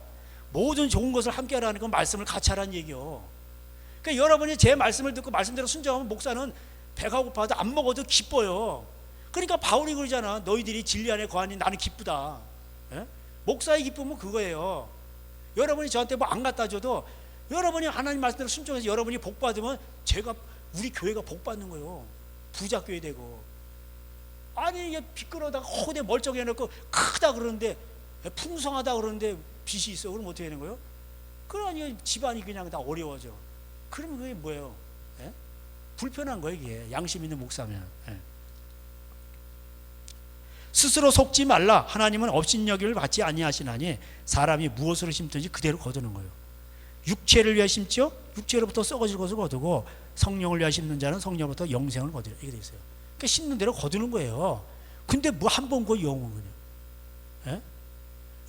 모든 좋은 것을 함께 하라는 건 말씀을 같이 하라는 얘기요. 그러니까 여러분이 제 말씀을 듣고 말씀대로 순종하면 목사는 배가 고파도 안 먹어도 기뻐요. 그러니까 바울이 그러잖아. 너희들이 진리 안에 거하니 나는 기쁘다. 예? 목사의 기쁨은 그거예요. 여러분이 저한테 뭐 안 갖다 줘도 여러분이 하나님 말씀대로 순종해서 여러분이 복 받으면 제가 우리 교회가 복 받는 거예요. 부자 교회 되고. 아니 이게 비끄러다가 호대 멀쩡해 놓고 크다 그러는데 풍성하다 그러는데 빚이 있어. 그럼 어떻게 되는 거예요? 그러니 집안이 그냥 다 어려워져. 그러면 그게 뭐예요? 예? 불편한 거예요 이게. 양심 있는 목사면. 예. 스스로 속지 말라. 하나님은 업신여기를 받지 아니하시나니 사람이 무엇으로 심든지 그대로 거두는 거예요. 육체를 위하여 심죠. 육체로부터 썩어질 것을 거두고 성령을 위하여 심는 자는 성령으로부터 영생을 거두라. 이게 돼 있어요. 그러니까 심는 대로 거두는 거예요. 근데 뭐 한 번 그 영은 그냥. 예?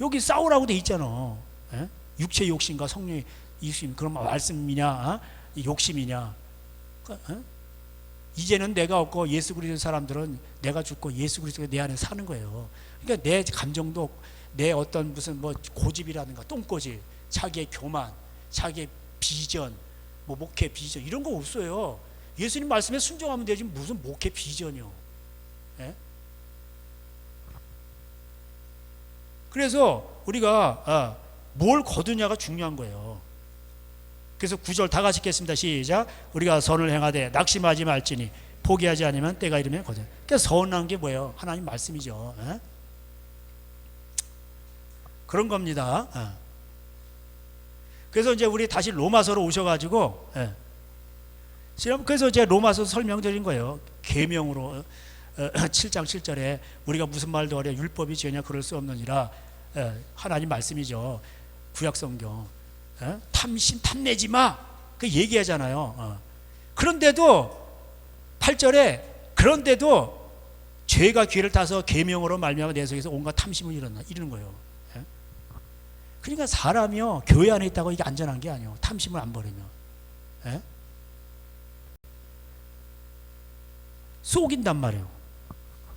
여기 싸우라고 돼 있잖아. 예? 육체 욕심과 성령의 욕심. 그럼 말씀이냐, 어? 욕심이냐? 어? 이제는 내가 없고 예수 그리스도 사람들은 내가 죽고 예수 그리스도가 내 안에 사는 거예요. 그러니까 내 감정도 내 어떤 무슨 뭐 고집이라든가 똥꼬집, 자기의 교만, 자기의 비전, 뭐 목회 비전 이런 거 없어요. 예수님 말씀에 순종하면 되지 무슨 목회 비전이요. 예? 그래서 우리가 뭘 거두냐가 중요한 거예요. 그래서 9절 다 같이 읽겠습니다. 시작. 우리가 선을 행하되 낙심하지 말지니 포기하지 않으면 때가 이르면 거두라. 그러니까 선한 게 뭐예요? 하나님 말씀이죠. 에? 그런 겁니다. 그래서 이제 우리 다시 로마서로 오셔가지고, 그래서 제가 로마서 설명드린 거예요. 계명으로 7장 7절에 우리가 무슨 말도 하랴 율법이 죄냐 그럴 수 없느니라. 하나님 말씀이죠. 구약성경. 탐심 탐내지 마. 그 얘기하잖아요. 그런데도 8절에 그런데도 죄가 귀를 타서 계명으로 말미암아 내 속에서 온갖 탐심을 일어나 이러는 거예요. 그러니까 사람이요 교회 안에 있다고 이게 안전한 게 아니에요. 탐심을 안 버리면 속인단 말이에요.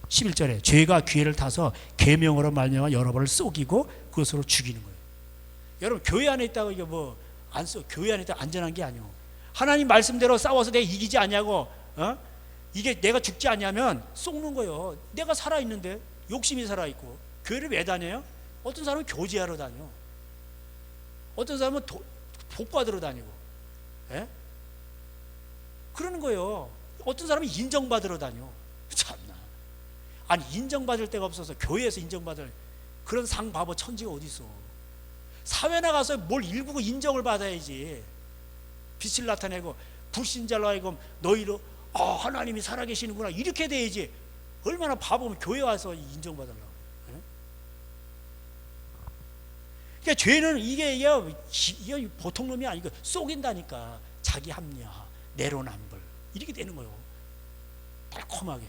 11절에 죄가 귀를 타서 계명으로 말미암아 여러분을 속이고 그것으로 죽이는 거예요. 여러분 교회 안에 있다고 이게 뭐 안 써 교회 안에 있다고 안전한 게 아니에요. 하나님 말씀대로 싸워서 내가 이기지 않냐고 이게 내가 죽지 않냐면 속는 거예요. 내가 살아 있는데 욕심이 살아 있고 교회를 왜 다녀요? 어떤 사람은 교제하러 다녀. 어떤 사람은 복받으러 다니고, 그러는 거예요. 어떤 사람은 인정받으러 다녀. 참나. 아니 인정받을 데가 없어서 교회에서 인정받을 그런 상바보 천지가 어디 있어? 사회 나가서 뭘 일구고 인정을 받아야지. 빛을 나타내고 불신자로 하여금 너희로 하나님이 살아계시는구나 이렇게 돼야지. 얼마나 바보면 교회 와서 인정받으려고. 그러니까 죄는 이게 보통 놈이 아니고 속인다니까. 자기 합리화, 내로남불 이렇게 되는 거예요. 달콤하게.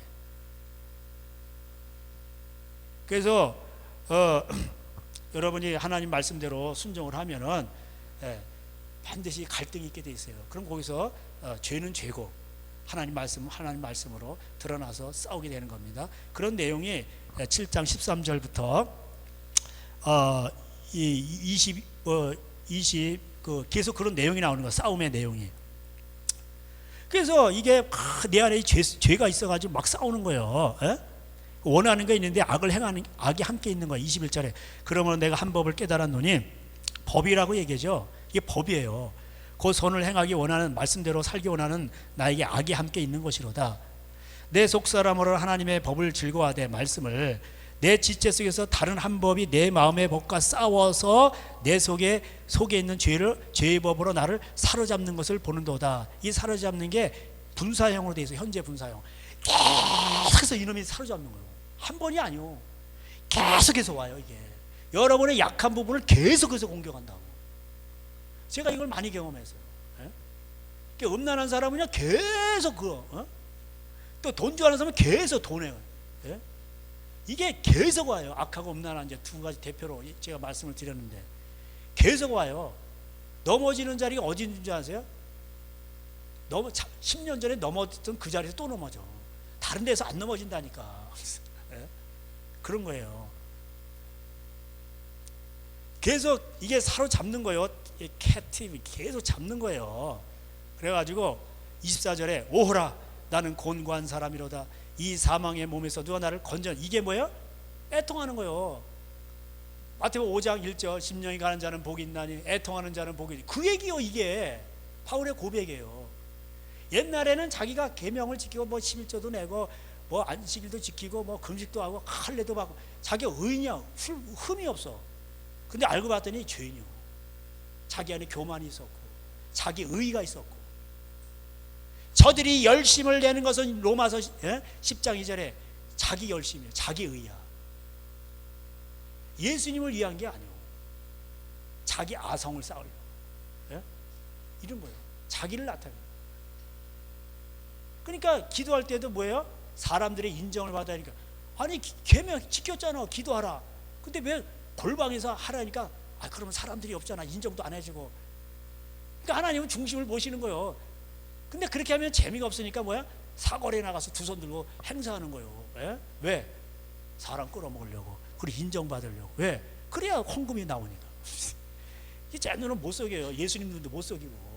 그래서 여러분이 하나님 말씀대로 순종을 하면은 반드시 갈등이 있게 돼 있어요. 그럼 거기서 죄는 죄고 하나님 말씀으로 드러나서 싸우게 되는 겁니다. 그런 내용이 7장 13절부터 20 계속 그런 내용이 나오는 거예요. 싸움의 내용이. 그래서 이게 내 안에 죄가 있어가지고 막 싸우는 거예요. 원하는 게 있는데 악이 함께 있는 거예요. 21절에 그러면 내가 한 법을 깨달았노니 법이라고 얘기하죠. 이게 법이에요. 그 선을 행하기 원하는 말씀대로 살기 원하는 나에게 악이 함께 있는 것이로다. 내 속사람으로 하나님의 법을 즐거워하되 말씀을 내 지체 속에서 다른 한 법이 내 마음의 법과 싸워서 내 속에 있는 죄의 법으로 나를 사로잡는 것을 보는도다. 이 사로잡는 게 분사형으로 되어 있어요. 현재 분사형. 계속해서 이놈이 사로잡는 거예요. 한 번이 아니요. 계속해서 와요. 이게 여러분의 약한 부분을 계속해서 공격한다고. 제가 이걸 많이 경험했어요. 음란한 사람은요 계속 또 돈 좋아하는 사람은 계속 돈해요. 이게 계속 와요. 악하고 음란한 이제 두 가지 대표로 제가 말씀을 드렸는데 계속 와요. 넘어지는 자리가 어디 있는 줄 아세요? 10년 전에 넘어졌던 그 자리에서 또 넘어져. 다른 데서 안 넘어진다니까. 예? 그런 거예요. 계속 이게 사로잡는 거예요. 캡티브 계속 잡는 거예요. 그래가지고 24절에 오호라 나는 곤고한 사람이로다. 이 사망의 몸에서 누가 나를 건져. 이게 뭐예요? 애통하는 거예요. 마태복음 5장 1절 심령이 가는 자는 복이 있나니 애통하는 자는 복이 있나니. 그 얘기요. 이게 바울의 고백이에요. 옛날에는 자기가 계명을 지키고 뭐 11조도 내고 뭐 안식일도 지키고 뭐 금식도 하고 할례도 받고 자기가 의인이야. 흠이 없어. 근데 알고 봤더니 죄인이요. 자기 안에 교만이 있었고 자기 의의가 있었고. 저들이 열심을 내는 것은 로마서 10장 2절에 자기 열심이에요. 자기 의의야. 예수님을 위한 게 아니에요. 자기 아성을 쌓으려고. 이런 거예요. 자기를 나타내는. 그러니까 기도할 때도 뭐예요? 사람들의 인정을 받으니까. 아니 계명 지켰잖아. 기도하라. 근데 왜 골방에서 하라니까 그러면 사람들이 없잖아. 인정도 안 해주고. 그러니까 하나님은 중심을 모시는 거예요. 근데 그렇게 하면 재미가 없으니까 뭐야? 사거리에 나가서 두 손 들고 행사하는 거예요. 왜? 사람 끌어먹으려고. 그리고 인정받으려고. 왜? 그래야 헌금이 나오니까. 이 쟤들은 못 속여요. 예수님들도 못 속이고.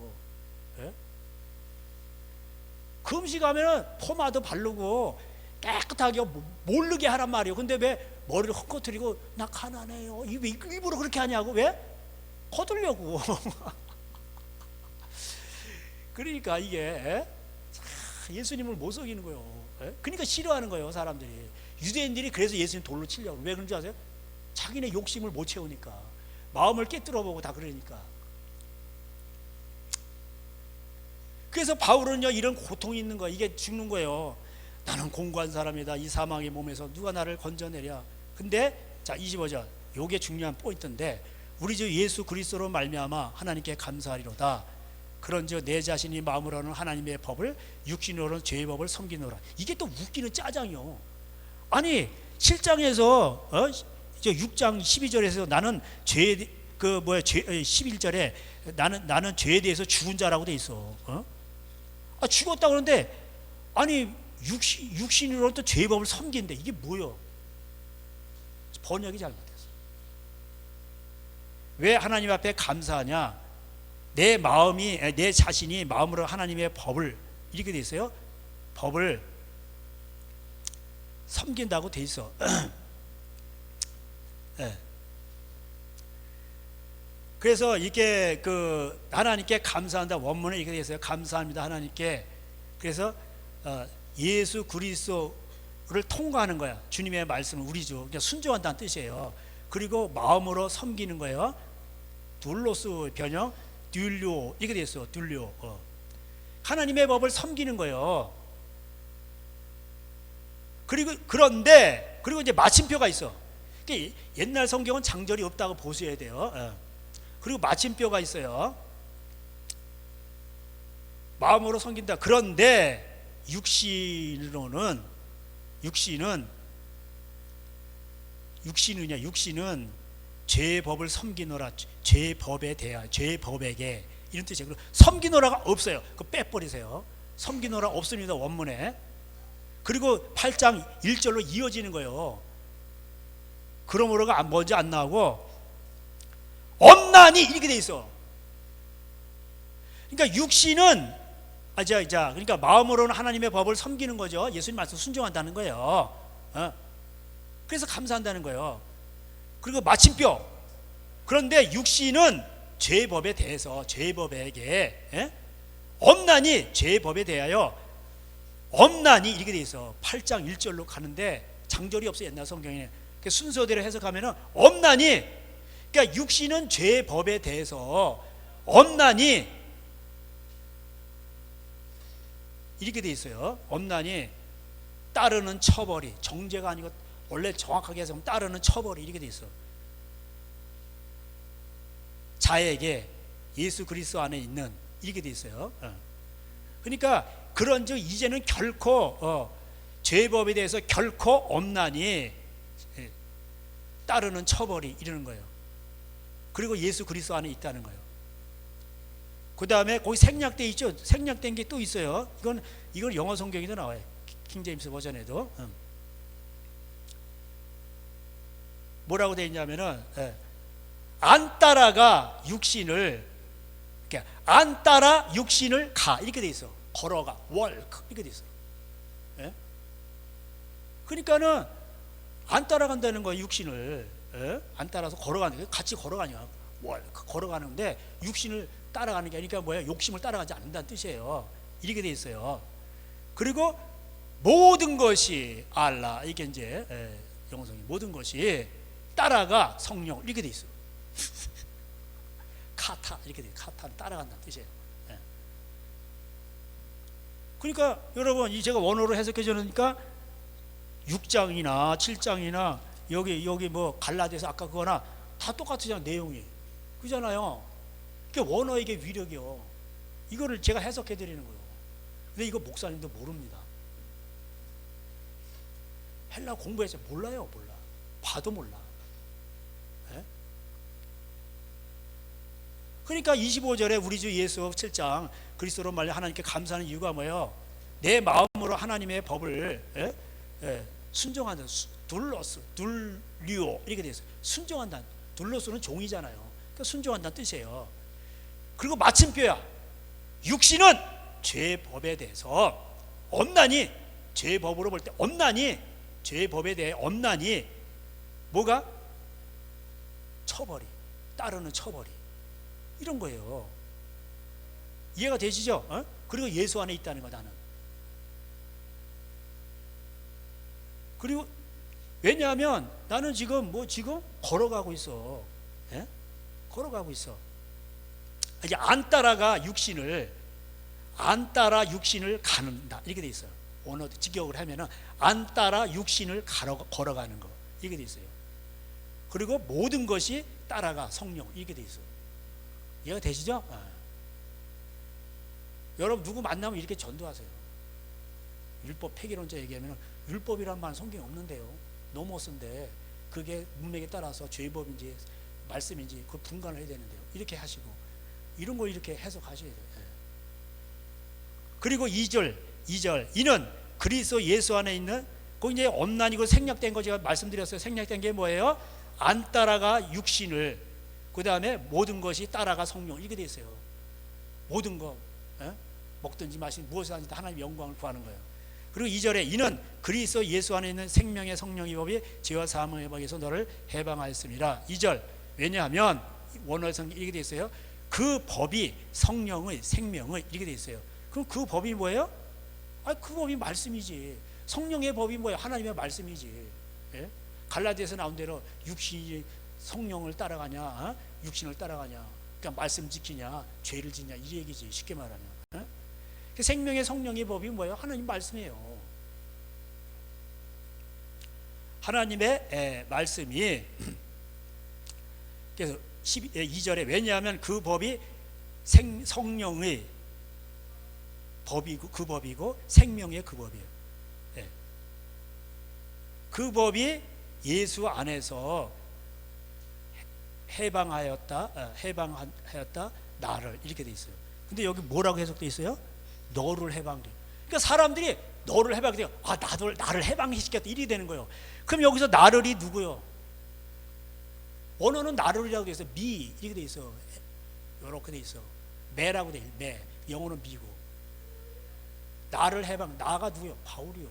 금식하면은 포마도 바르고 깨끗하게 모르게 하란 말이에요. 근데 왜 머리를 헛것뜨리고 나 가난해요. 왜 일부러 그렇게 하냐고. 왜? 거두려고. 그러니까 이게 예수님을 못 속이는 거예요. 그러니까 싫어하는 거예요. 사람들이. 유대인들이 그래서 예수님 돌로 치려고. 왜 그런지 아세요? 자기네 욕심을 못 채우니까. 마음을 깨뜨려보고 다 그러니까. 그래서 바울은요 이런 고통이 있는 거야. 이게 죽는 거예요. 나는 공고한 사람이다. 이 사망의 몸에서 누가 나를 건져내랴. 근데 자 25절 요게 중요한 포인트인데 우리 주 예수 그리스도로 말미암아 하나님께 감사하리로다. 그런즉 내 자신이 마음으로는 하나님의 법을 육신으로는 죄의 법을 섬기노라. 이게 또 웃기는 짜장이요. 아니 7장에서 6장 12절에서 나는 죄 11절에 나는 죄에 대해서 죽은 자라고 돼 있어. 죽었다 그러는데 아니 육신으로는 또 죄의 법을 섬긴대. 이게 뭐요? 번역이 잘못됐어. 왜 하나님 앞에 감사하냐? 내 자신이 마음으로 하나님의 법을 이렇게 돼 있어요. 법을 섬긴다고 돼 있어. 네. 그래서 이게 하나님께 감사한다 원문에 이렇게 돼 있어요. 감사합니다 하나님께. 그래서 예수 그리스도를 통과하는 거야. 주님의 말씀을 우리죠. 그러니까 순종한다는 뜻이에요. 그리고 마음으로 섬기는 거예요. 둘로스 변형 듀료 이렇게 돼 있어. 듀료. 하나님의 법을 섬기는 거예요. 그리고 이제 마침표가 있어. 그러니까 옛날 성경은 장절이 없다고 보셔야 돼요. 그리고 마침표가 있어요. 마음으로 섬긴다. 그런데 육신은 죄의 법을 섬기노라. 죄의 법에 대하여 죄의 법에게 이런 뜻이에요. 섬기노라가 없어요. 그거 빼버리세요. 섬기노라 없습니다 원문에. 그리고 8장 1절로 이어지는 거예요. 그러므로가 먼저 안 나오고 엄나니 이렇게 돼 있어. 그러니까 육신은 그러니까 마음으로는 하나님의 법을 섬기는 거죠. 예수님 말씀 순종한다는 거예요. 그래서 감사한다는 거예요. 그리고 마침표. 그런데 육신은 죄의 법에 대해서 죄의 법에게 엄나니 죄의 법에 대하여 엄나니 이렇게 돼 있어. 8장 1절로 가는데 장절이 없어 옛날 성경에. 순서대로 해석하면은 엄나니. 그러니까 육신은 죄의 법에 대해서 엄나니 이렇게 돼 있어요. 엄나니 따르는 처벌이 정죄가 아니고 원래 정확하게 해서 따르는 처벌이 이렇게 돼 있어. 자에게 예수 그리스도 안에 있는 이렇게 돼 있어요. 그러니까 그런즉 이제는 결코 죄의 법에 대해서 결코 없나니 따르는 처벌이 이러는 거예요. 그리고 예수 그리스도 안에 있다는 거예요. 그 다음에 거기 생략돼 있죠. 생략된 게 또 있어요. 이건 영어 성경에도 나와요. 킹제임스 버전에도. 뭐라고 돼 있냐면은 안 따라가 육신을, 그러니까 안 따라 육신을 가 이렇게 돼 있어. 걸어가, walk 이렇게 돼 있어. 예? 그러니까는 안 따라간다는 거야 육신을. 안 따라서 걸어가는 게 같이 걸어가냐, walk 걸어가는데 육신을 따라가는 게 아니니까 뭐야, 욕심을 따라가지 않는다는 뜻이에요. 이렇게 돼 있어요. 그리고 모든 것이 알라, 이게 이제 영성이 모든 것이 따라가 성령 이렇게 돼 있어. 카타 이렇게 돼. 카타는 따라간다는 뜻이에요. 그러니까 여러분, 이 제가 원어로 해석해 주니까 6장이나 7장이나 여기 뭐 갈라디아서 아까 그거나 다 똑같으잖아, 내용이. 그잖아요. 그러니까 원어의 게 위력이요. 이거를 제가 해석해 드리는 거예요. 근데 이거 목사님도 모릅니다. 헬라 공부해서 몰라요. 몰라. 봐도 몰라. 그러니까 25절에 우리 주 예수 7장 그리스도로 말려 하나님께 감사하는 이유가 뭐예요? 내 마음으로 하나님의 법을 순종한다. 둘로스, 둘리오 이렇게 되어 있어요. 순종한다. 둘로스는 종이잖아요. 그러니까 순종한다는 뜻이에요. 그리고 마침표야. 육신은 죄의 법에 대해서 엄나니, 죄의 법으로 볼 때 엄나니, 죄의 법에 대해 엄나니 뭐가? 처벌이, 따르는 처벌이, 이런 거예요. 이해가 되시죠? 그리고 예수 안에 있다는 거, 나는. 그리고 왜냐하면 나는 지금 걸어가고 있어. 걸어가고 있어. 이제 안 따라가 육신을, 안 따라 육신을 가는다 이렇게 돼 있어요. 원어 직역을 하면은 안 따라 육신을 걸어가는 거 이렇게 돼 있어요. 그리고 모든 것이 따라가 성령 이렇게 돼 있어요. 이해가 되시죠? 여러분 누구 만나면 이렇게 전도하세요. 율법 폐기론자 얘기하면 율법이란 말 성경에 없는데요. 노모스인데 그게 문맥에 따라서 죄법인지 말씀인지 그 분간을 해야 되는데요. 이렇게 하시고 이런 거 이렇게 해석하셔야 돼요. 그리고 2절 이는 그리스도 예수 안에 있는, 그 이제 엄난이고 생략된 거 제가 말씀드렸어요. 생략된 게 뭐예요? 안 따라가 육신을, 그 다음에 모든 것이 따라가 성령 이렇게 돼 있어요. 모든 거 먹든지 마시든지 무엇을 하든지 하나님의 영광을 구하는 거예요. 그리고 2절에 이는 그리스도 예수 안에 있는 생명의 성령의 법이 죄와 사망의 법에서 너를 해방하였습니다. 2절 왜냐하면 원어 성경 이렇게 돼 있어요. 그 법이 성령의 생명의 이렇게 돼 있어요. 그럼 그 법이 뭐예요? 그 법이 말씀이지. 성령의 법이 뭐예요? 하나님의 말씀이지. 갈라디아에서 나온 대로 육신이 성령을 따라가냐, 육신을 따라가냐, 그러니까 말씀 지키냐, 죄를 짓냐 이 얘기지, 쉽게 말하면. 생명의 성령의 법이 뭐예요? 하나님 말씀이에요. 하나님의 말씀이. 그래서 2절에 왜냐하면 그 법이 성령의 법이고, 그 법이고 생명의 그 법이에요. 그 법이 예수 안에서 해방하였다 나를 이렇게 돼 있어요. 근데 여기 뭐라고 해석돼 있어요? 너를 해방돼. 그러니까 사람들이 너를 해방돼. 나를 해방시켰다 이렇게 되는 거예요. 그럼 여기서 나를이 누구요? 원어는 나를이라고 돼 있어. 미 이렇게 돼 있어. 이렇게 돼 있어. 매라고 돼 있어. 매. 영어는 미고. 나를 해방. 나가 누구요? 바울이요.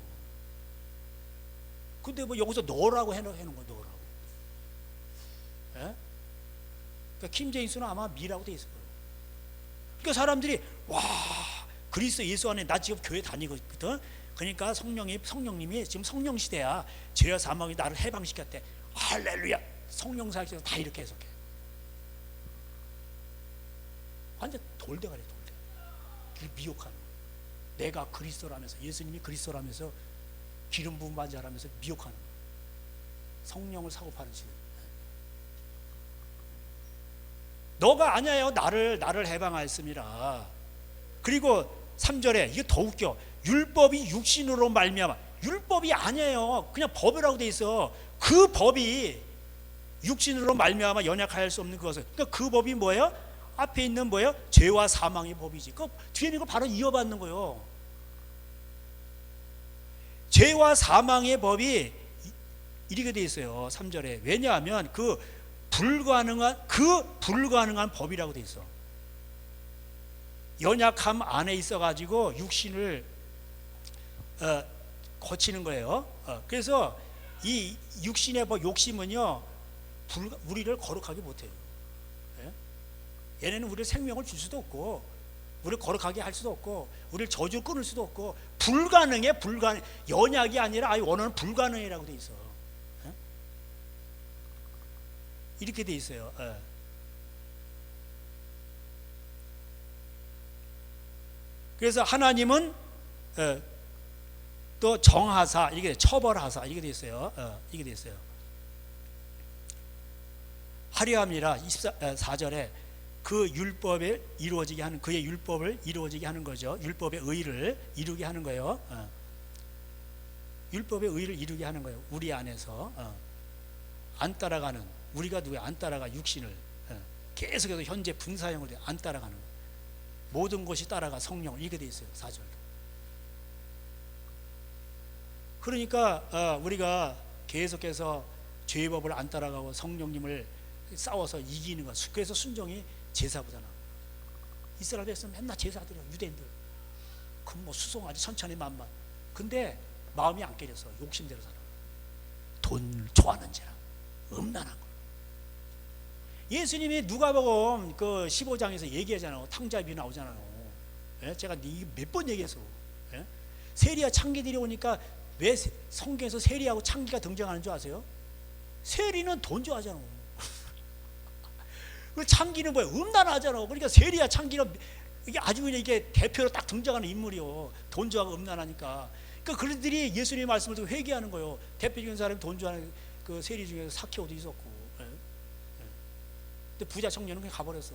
근데 뭐 여기서 너라고 해놓은 거야. 너라고. 그러니까 킴제임스는 아마 미라고 돼 있을 거예요. 그러니까 사람들이 와, 그리스도 예수 안에 나 지금 교회 다니거든. 그러니까 성령님이 지금 성령 시대야. 죄와 사망이 나를 해방시켰대. 할렐루야. 성령 사역에서 다 이렇게 해석해. 완전 돌대가리 돌대. 그게 미혹하는 거야. 내가 그리스도라면서, 예수님이 그리스도라면서 기름 부음 받은 자라면서 미혹하는 거야. 성령을 사고 파는 시대. 너가 아니에요. 나를 해방하였습니다. 그리고 3절에 이게 더 웃겨. 율법이 육신으로 말미암아. 율법이 아니에요. 그냥 법이라고 돼 있어. 그 법이 육신으로 말미암아 연약하여 할 수 없는 그것을. 그러니까 그 법이 뭐예요? 앞에 있는 뭐예요? 죄와 사망의 법이지. 그 뒤에 있는 거 바로 이어받는 거예요. 죄와 사망의 법이 이렇게 돼 있어요. 3절에. 왜냐하면 그 불가능한 법이라고 돼 있어. 연약함 안에 있어 가지고 육신을 거치는 거예요. 그래서 이 육신의 법, 욕심은요 우리를 거룩하게 못해요. 얘네는 우리를 생명을 줄 수도 없고, 우리를 거룩하게 할 수도 없고, 우리를 저주 끊을 수도 없고, 불가능해. 연약이 아니라 아예 원어는 불가능이라고 돼 있어. 이렇게 돼 있어요. 그래서 하나님은 또 정하사, 이게 처벌하사, 이게 돼 있어요. 이게 돼 있어요. 하려함이라 24절에 그 율법에 이루어지게 하는, 그의 율법을 이루어지게 하는 거죠. 율법의 의를 이루게 하는 거예요. 율법의 의를 이루게 하는 거예요. 우리 안에서 안 따라가는, 우리가 누구야? 안 따라가 육신을 계속해서 현재 분사형으로 안 따라가는 거예요. 모든 것이 따라가 성령을, 이게 돼 있어요. 4절도. 그러니까 우리가 계속해서 죄의 법을 안 따라가고 성령님을 싸워서 이기는 것. 그래서 순종이 제사구잖아. 이스라엘 백성 맨날 제사드려. 유대인들 그럼 뭐 수송하지, 천천히 만만. 근데 마음이 안 깨져서 욕심대로 살아. 돈 좋아하는 자라, 음란한 거. 예수님이 누가복음 그 15장에서 얘기하잖아요. 탕자비 나오잖아요. 제가 몇 번 얘기해서 세리와 창기들이 오니까 왜 성경에서 세리하고 창기가 등장하는 줄 아세요? 세리는 돈 좋아하잖아. 창기는 뭐야? 음란하잖아. 그러니까 세리와 창기는 이게 아주 그냥 이게 대표로 딱 등장하는 인물이요. 돈 좋아하고 음란하니까. 그러니까 그들이 예수님의 말씀을 듣고 회개하는 거예요. 대표적인 사람이 돈 좋아하는 그 세리 중에서 사케오도 있었고. 근데 부자 청년은 그냥 가버렸어.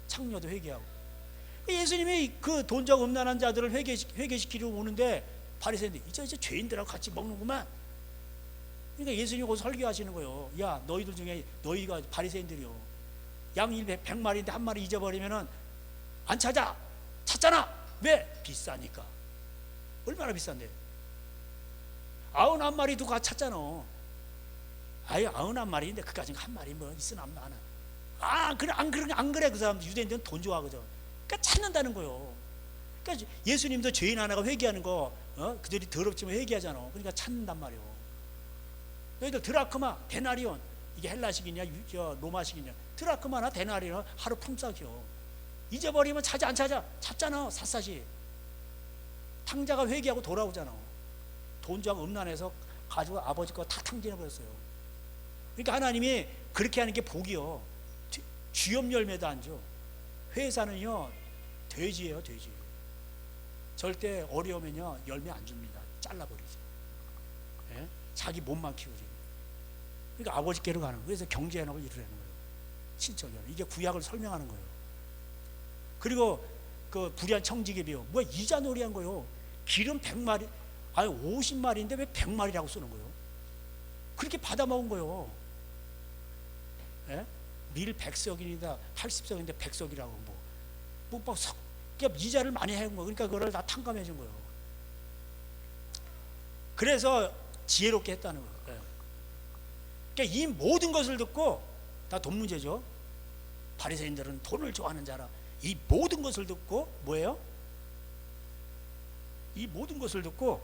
창녀도 회개하고. 예수님이 그 돈 좋아하고 음란한 자들을 회개시키려고 오는데 바리새인들 이제 죄인들하고 같이 먹는구만. 그러니까 예수님이 거기서 설교하시는 거예요. 야, 너희들 중에 너희가 바리새인들이요. 양 100마리인데 한 마리 잊어버리면은 안 찾잖아. 왜? 비싸니까. 얼마나 비싼데? 91마리 누가 찾잖아. 아유, 91마리인데 그까진 한 마리 뭐 있으나 많아. 그래 안 그래. 그 사람 유대인들은 돈 좋아하거든. 그러니까 찾는다는 거예요. 그러니까 예수님도 죄인 하나가 회개하는 거, 그들이 더럽지만 회개하잖아. 그러니까 찾는단 말이에요. 너희들 드라크마, 데나리온, 이게 헬라식이냐 로마식이냐? 드라크마나 데나리온 하루 품삯이요. 잊어버리면 찾아 안 찾아? 찾잖아. 샅샅이. 탕자가 회개하고 돌아오잖아. 돈 좋아하고 음란해서 가지고 아버지 거 다 탕진해버렸어요. 그러니까 하나님이 그렇게 하는 게 복이요. 쥐염 열매도 안 줘. 회사는요 돼지예요. 돼지. 절대 어려우면요 열매 안 줍니다. 잘라버리지. 자기 몸만 키우지. 그러니까 아버지께로 가는 거예요. 그래서 경제연합을 이루려는 거예요. 친척연합. 이게 구약을 설명하는 거예요. 그리고 그 불의한 청지기 비유, 뭐야 이자놀이한 거예요. 기름 100마리, 아니 50마리인데 왜 100마리라고 쓰는 거예요? 그렇게 받아먹은 거예요. 밀 100석이다 80석인데 100석이라고 뭐 이자를 많이 해온 거예요. 그러니까 그걸 다 탕감해 준 거예요. 그래서 지혜롭게 했다는 거예요. 그러니까 이 모든 것을 듣고, 다 돈 문제죠. 바리새인들은 돈을 좋아하는 자라. 이 모든 것을 듣고 뭐예요? 이 모든 것을 듣고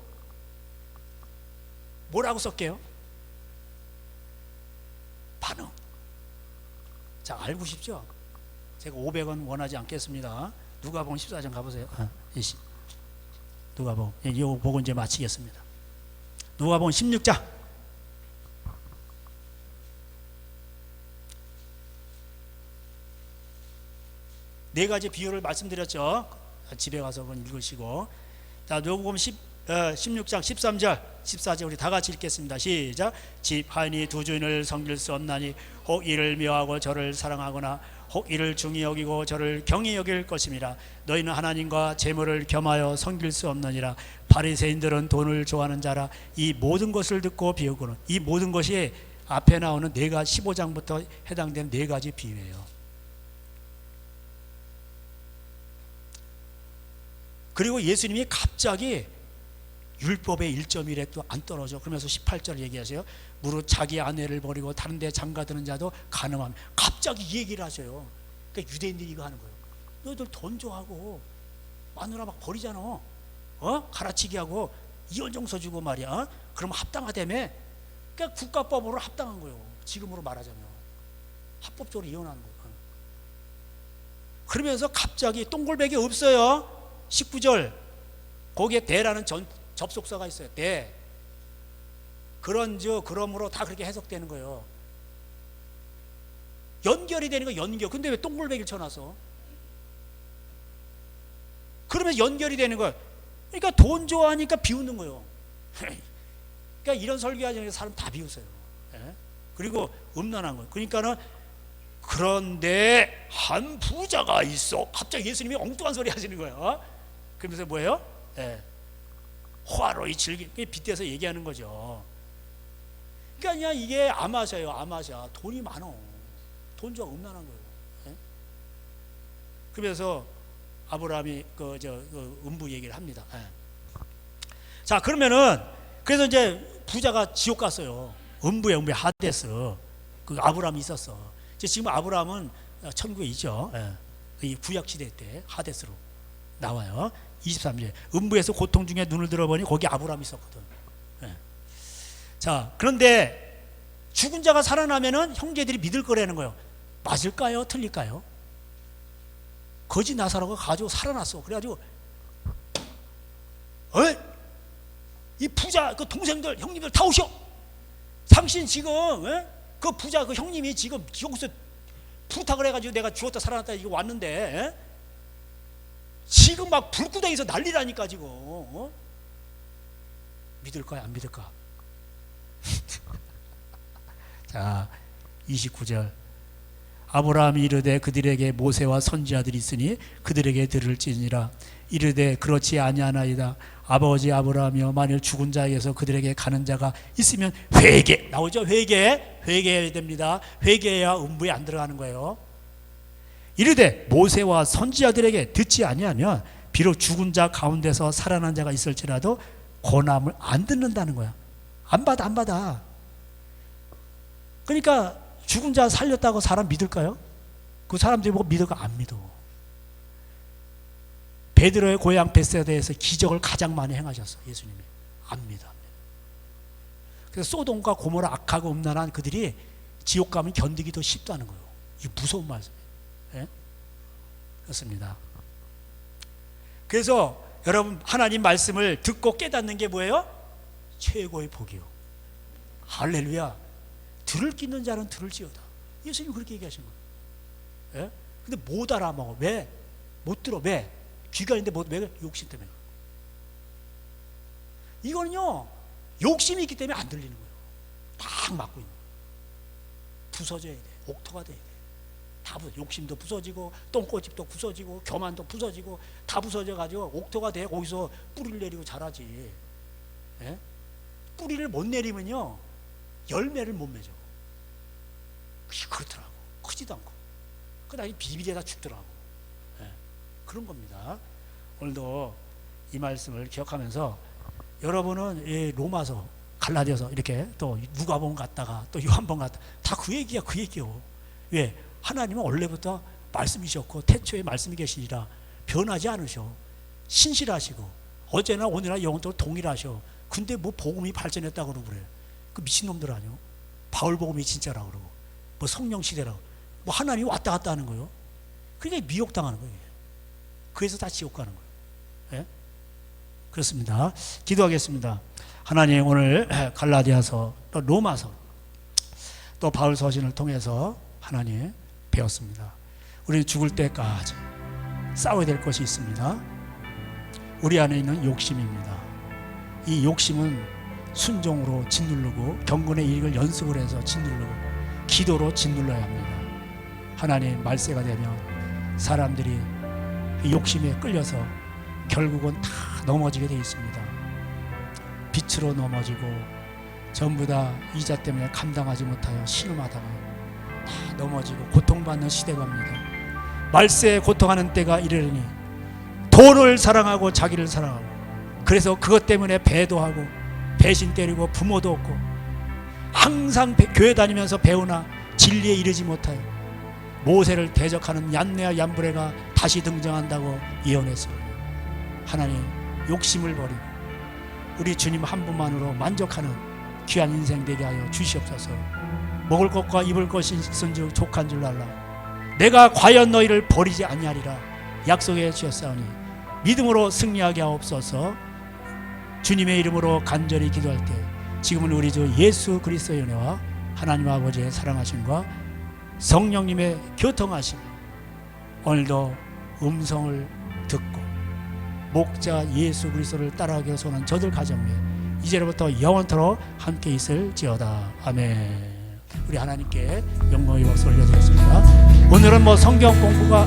뭐라고 썼게요? 반응. 자, 알고 싶죠? 제가 500원 원하지 않겠습니다. 누가복음 14장 가보세요. 누가복음, 이거 보고 이제 마치겠습니다. 누가복음 16장. 네 가지 비유를 말씀드렸죠. 집에 가서 그건 읽으시고. 자, 누가복음 16장 13절 14절 우리 다 같이 읽겠습니다. 시작. 집 하인이 두 주인을 섬길 수 없나니 혹 이를 미워하고 저를 사랑하거나 혹 이를 중히 여기고 저를 경히 여길 것입니다. 너희는 하나님과 재물을 겸하여 섬길 수 없느니라. 바리새인들은 돈을 좋아하는 자라. 이 모든 것을 듣고 비우고는, 이 모든 것이 앞에 나오는 4가지 15장부터 해당되는 4가지 비유예요. 그리고 예수님이 갑자기 율법의 1.1획도 안 떨어져. 그러면서 18절 얘기하세요. 무릇 자기 아내를 버리고 다른 데 장가드는 자도 간음하며. 갑자기 이 얘기를 하셔요. 그러니까 유대인들이 이거 하는 거예요. 너희들 돈 좋아하고 마누라 막 버리잖아. 갈아치기 하고 이혼정서 주고 말이야. 그럼 합당하다며. 그러니까 국가법으로 합당한 거예요. 지금으로 말하자면 합법적으로 이혼하는 거예요. 그러면서 갑자기 똥골백이 없어요. 19절 거기에 대라는 접속사가 있어요. 대. 그런즉 그러므로 다 그렇게 해석되는 거예요. 연결이 되는 거 연결. 근데 왜 똥골백이를 쳐놨어? 그러면 연결이 되는 거예요. 그러니까 돈 좋아하니까 비웃는 거예요. 그러니까 이런 설교하자면 사람 다 비웃어요. 그리고 음란한 거예요. 그러니까는 그런데 한 부자가 있어. 갑자기 예수님이 엉뚱한 소리 하시는 거예요. 그러면서 뭐예요? 화로이 즐기 빗대서 얘기하는 거죠. 그러니까 이게 아마샤예요. 아마샤. 돈이 많어. 돈 좋아 음란한 거예요. 그러면서 아브라함이 음부 얘기를 합니다. 자, 그러면은 그래서 이제 부자가 지옥 갔어요. 음부에 하데스. 그 아브라함이 있었어. 지금 아브라함은 천국에 있죠. 이 구약 시대 때 하데스로 나와요. 23절. 음부에서 고통 중에 눈을 들어보니 거기 아브라함이 있었거든. 자, 그런데 죽은 자가 살아나면은 형제들이 믿을 거라는 거예요. 맞을까요? 틀릴까요? 거지 나사로가 가지고 살아났어. 그래가지고 이 부자 그 동생들 형님들 다 오셔. 당신 지금 그 부자 그 형님이 지금 여기서 부탁을 해가지고 내가 죽었다 살아났다 이거 왔는데 지금 막 불구덩이에서 난리라니까 지금. 믿을까요? 안 믿을까? 자, 29절. 아브라함이 이르되 그들에게 모세와 선지자들이 있으니 그들에게 들을지니라. 이르되 그렇지 아니하나이다. 아버지 아브라함이여 만일 죽은 자에게서 그들에게 가는 자가 있으면 회개. 나오죠? 회개해야 됩니다. 회개해야 음부에 안 들어가는 거예요. 이르되 모세와 선지자들에게 듣지 아니하면 비록 죽은 자 가운데서 살아난 자가 있을지라도 권함을 안 듣는다는 거야. 안 받아. 그러니까 죽은 자 살렸다고 사람 믿을까요? 그 사람들이 보고 믿을까? 안 믿어. 베드로의 고향 벳세다에서 기적을 가장 많이 행하셨어. 예수님이. 안 믿어. 그래서 소돔과 고모라 악하고 음란한 그들이 지옥 가면 견디기 더 쉽다는 거예요. 이 무서운 말씀이에요. 그렇습니다. 그래서 여러분 하나님 말씀을 듣고 깨닫는 게 뭐예요? 최고의 복이요. 할렐루야. 들을 끼 있는 자는 들을지어다. 예수님 그렇게 얘기하신 거예요. 근데 못 알아먹어. 왜? 못 들어. 왜? 귀가 있는데 왜? 욕심 때문에. 이거는요 욕심이 있기 때문에 안 들리는 거예요. 딱 맞고 있는 거예요. 부서져야 돼. 옥토가 돼야 돼. 다 욕심도 부서지고 똥꼬집도 부서지고 교만도 부서지고 다 부서져가지고 옥토가 돼. 거기서 뿌리를 내리고 자라지. 뿌리를 못 내리면요 열매를 못 맺어. 그렇더라고. 크지도 않고 그다음에 비비리에다 죽더라고. 그런 겁니다. 오늘도 이 말씀을 기억하면서 여러분은 이 로마서 갈라디아서 이렇게 또 누가복음 갔다가 또 요한복음 갔다 다 그 얘기야. 그 얘기요. 왜? 하나님은 원래부터 말씀이셨고 태초에 말씀이 계시니라 변하지 않으셔. 신실하시고 어제나 오늘나 영원토록 동일하셔. 근데 뭐 복음이 발전했다고 그러고 그래. 그 미친놈들 아니요. 바울 복음이 진짜라고 그러고 뭐 성령 시대라고 뭐 하나님이 왔다 갔다 하는 거예요. 그러니까 미혹당하는 거예요. 그래서 다 지옥 가는 거예요. 그렇습니다. 기도하겠습니다. 하나님 오늘 갈라디아서 또 로마서 또 바울 서신을 통해서 하나님 배웠습니다. 우리는 죽을 때까지 싸워야 될 것이 있습니다. 우리 안에 있는 욕심입니다. 이 욕심은 순종으로 짓누르고 경건의 일을 연습을 해서 짓누르고 기도로 짓눌러야 합니다. 하나님 말세가 되면 사람들이 욕심에 끌려서 결국은 다 넘어지게 되어 있습니다. 빛으로 넘어지고 전부 다 이자 때문에 감당하지 못하여 신음하다가 다 넘어지고 고통받는 시대가 옵니다. 말세에 고통하는 때가 이르리니 돈을 사랑하고 자기를 사랑하고, 그래서 그것 때문에 배도하고 배신 때리고 부모도 없고, 항상 교회 다니면서 배우나 진리에 이르지 못하여 모세를 대적하는 얀네와 얀브레가 다시 등장한다고 예언했어요. 하나님, 욕심을 버리고 우리 주님 한 분만으로 만족하는 귀한 인생 되게 하여 주시옵소서. 먹을 것과 입을 것이 있은즉 족한 줄 알라. 내가 과연 너희를 버리지 아니하리라 약속해 주셨사오니 믿음으로 승리하게 하옵소서. 주님의 이름으로 간절히 기도할 때 지금은 우리 주 예수 그리스도의 은혜와 하나님 아버지의 사랑하심과 성령님의 교통하심, 오늘도 음성을 듣고 목자 예수 그리스도를 따라가기를 소원하는 저들 가정 위에 이제로부터 영원토록 함께 있을지어다. 아멘. 우리 하나님께 영광의 박수 올려드리겠습니다. 오늘은 성경 공부가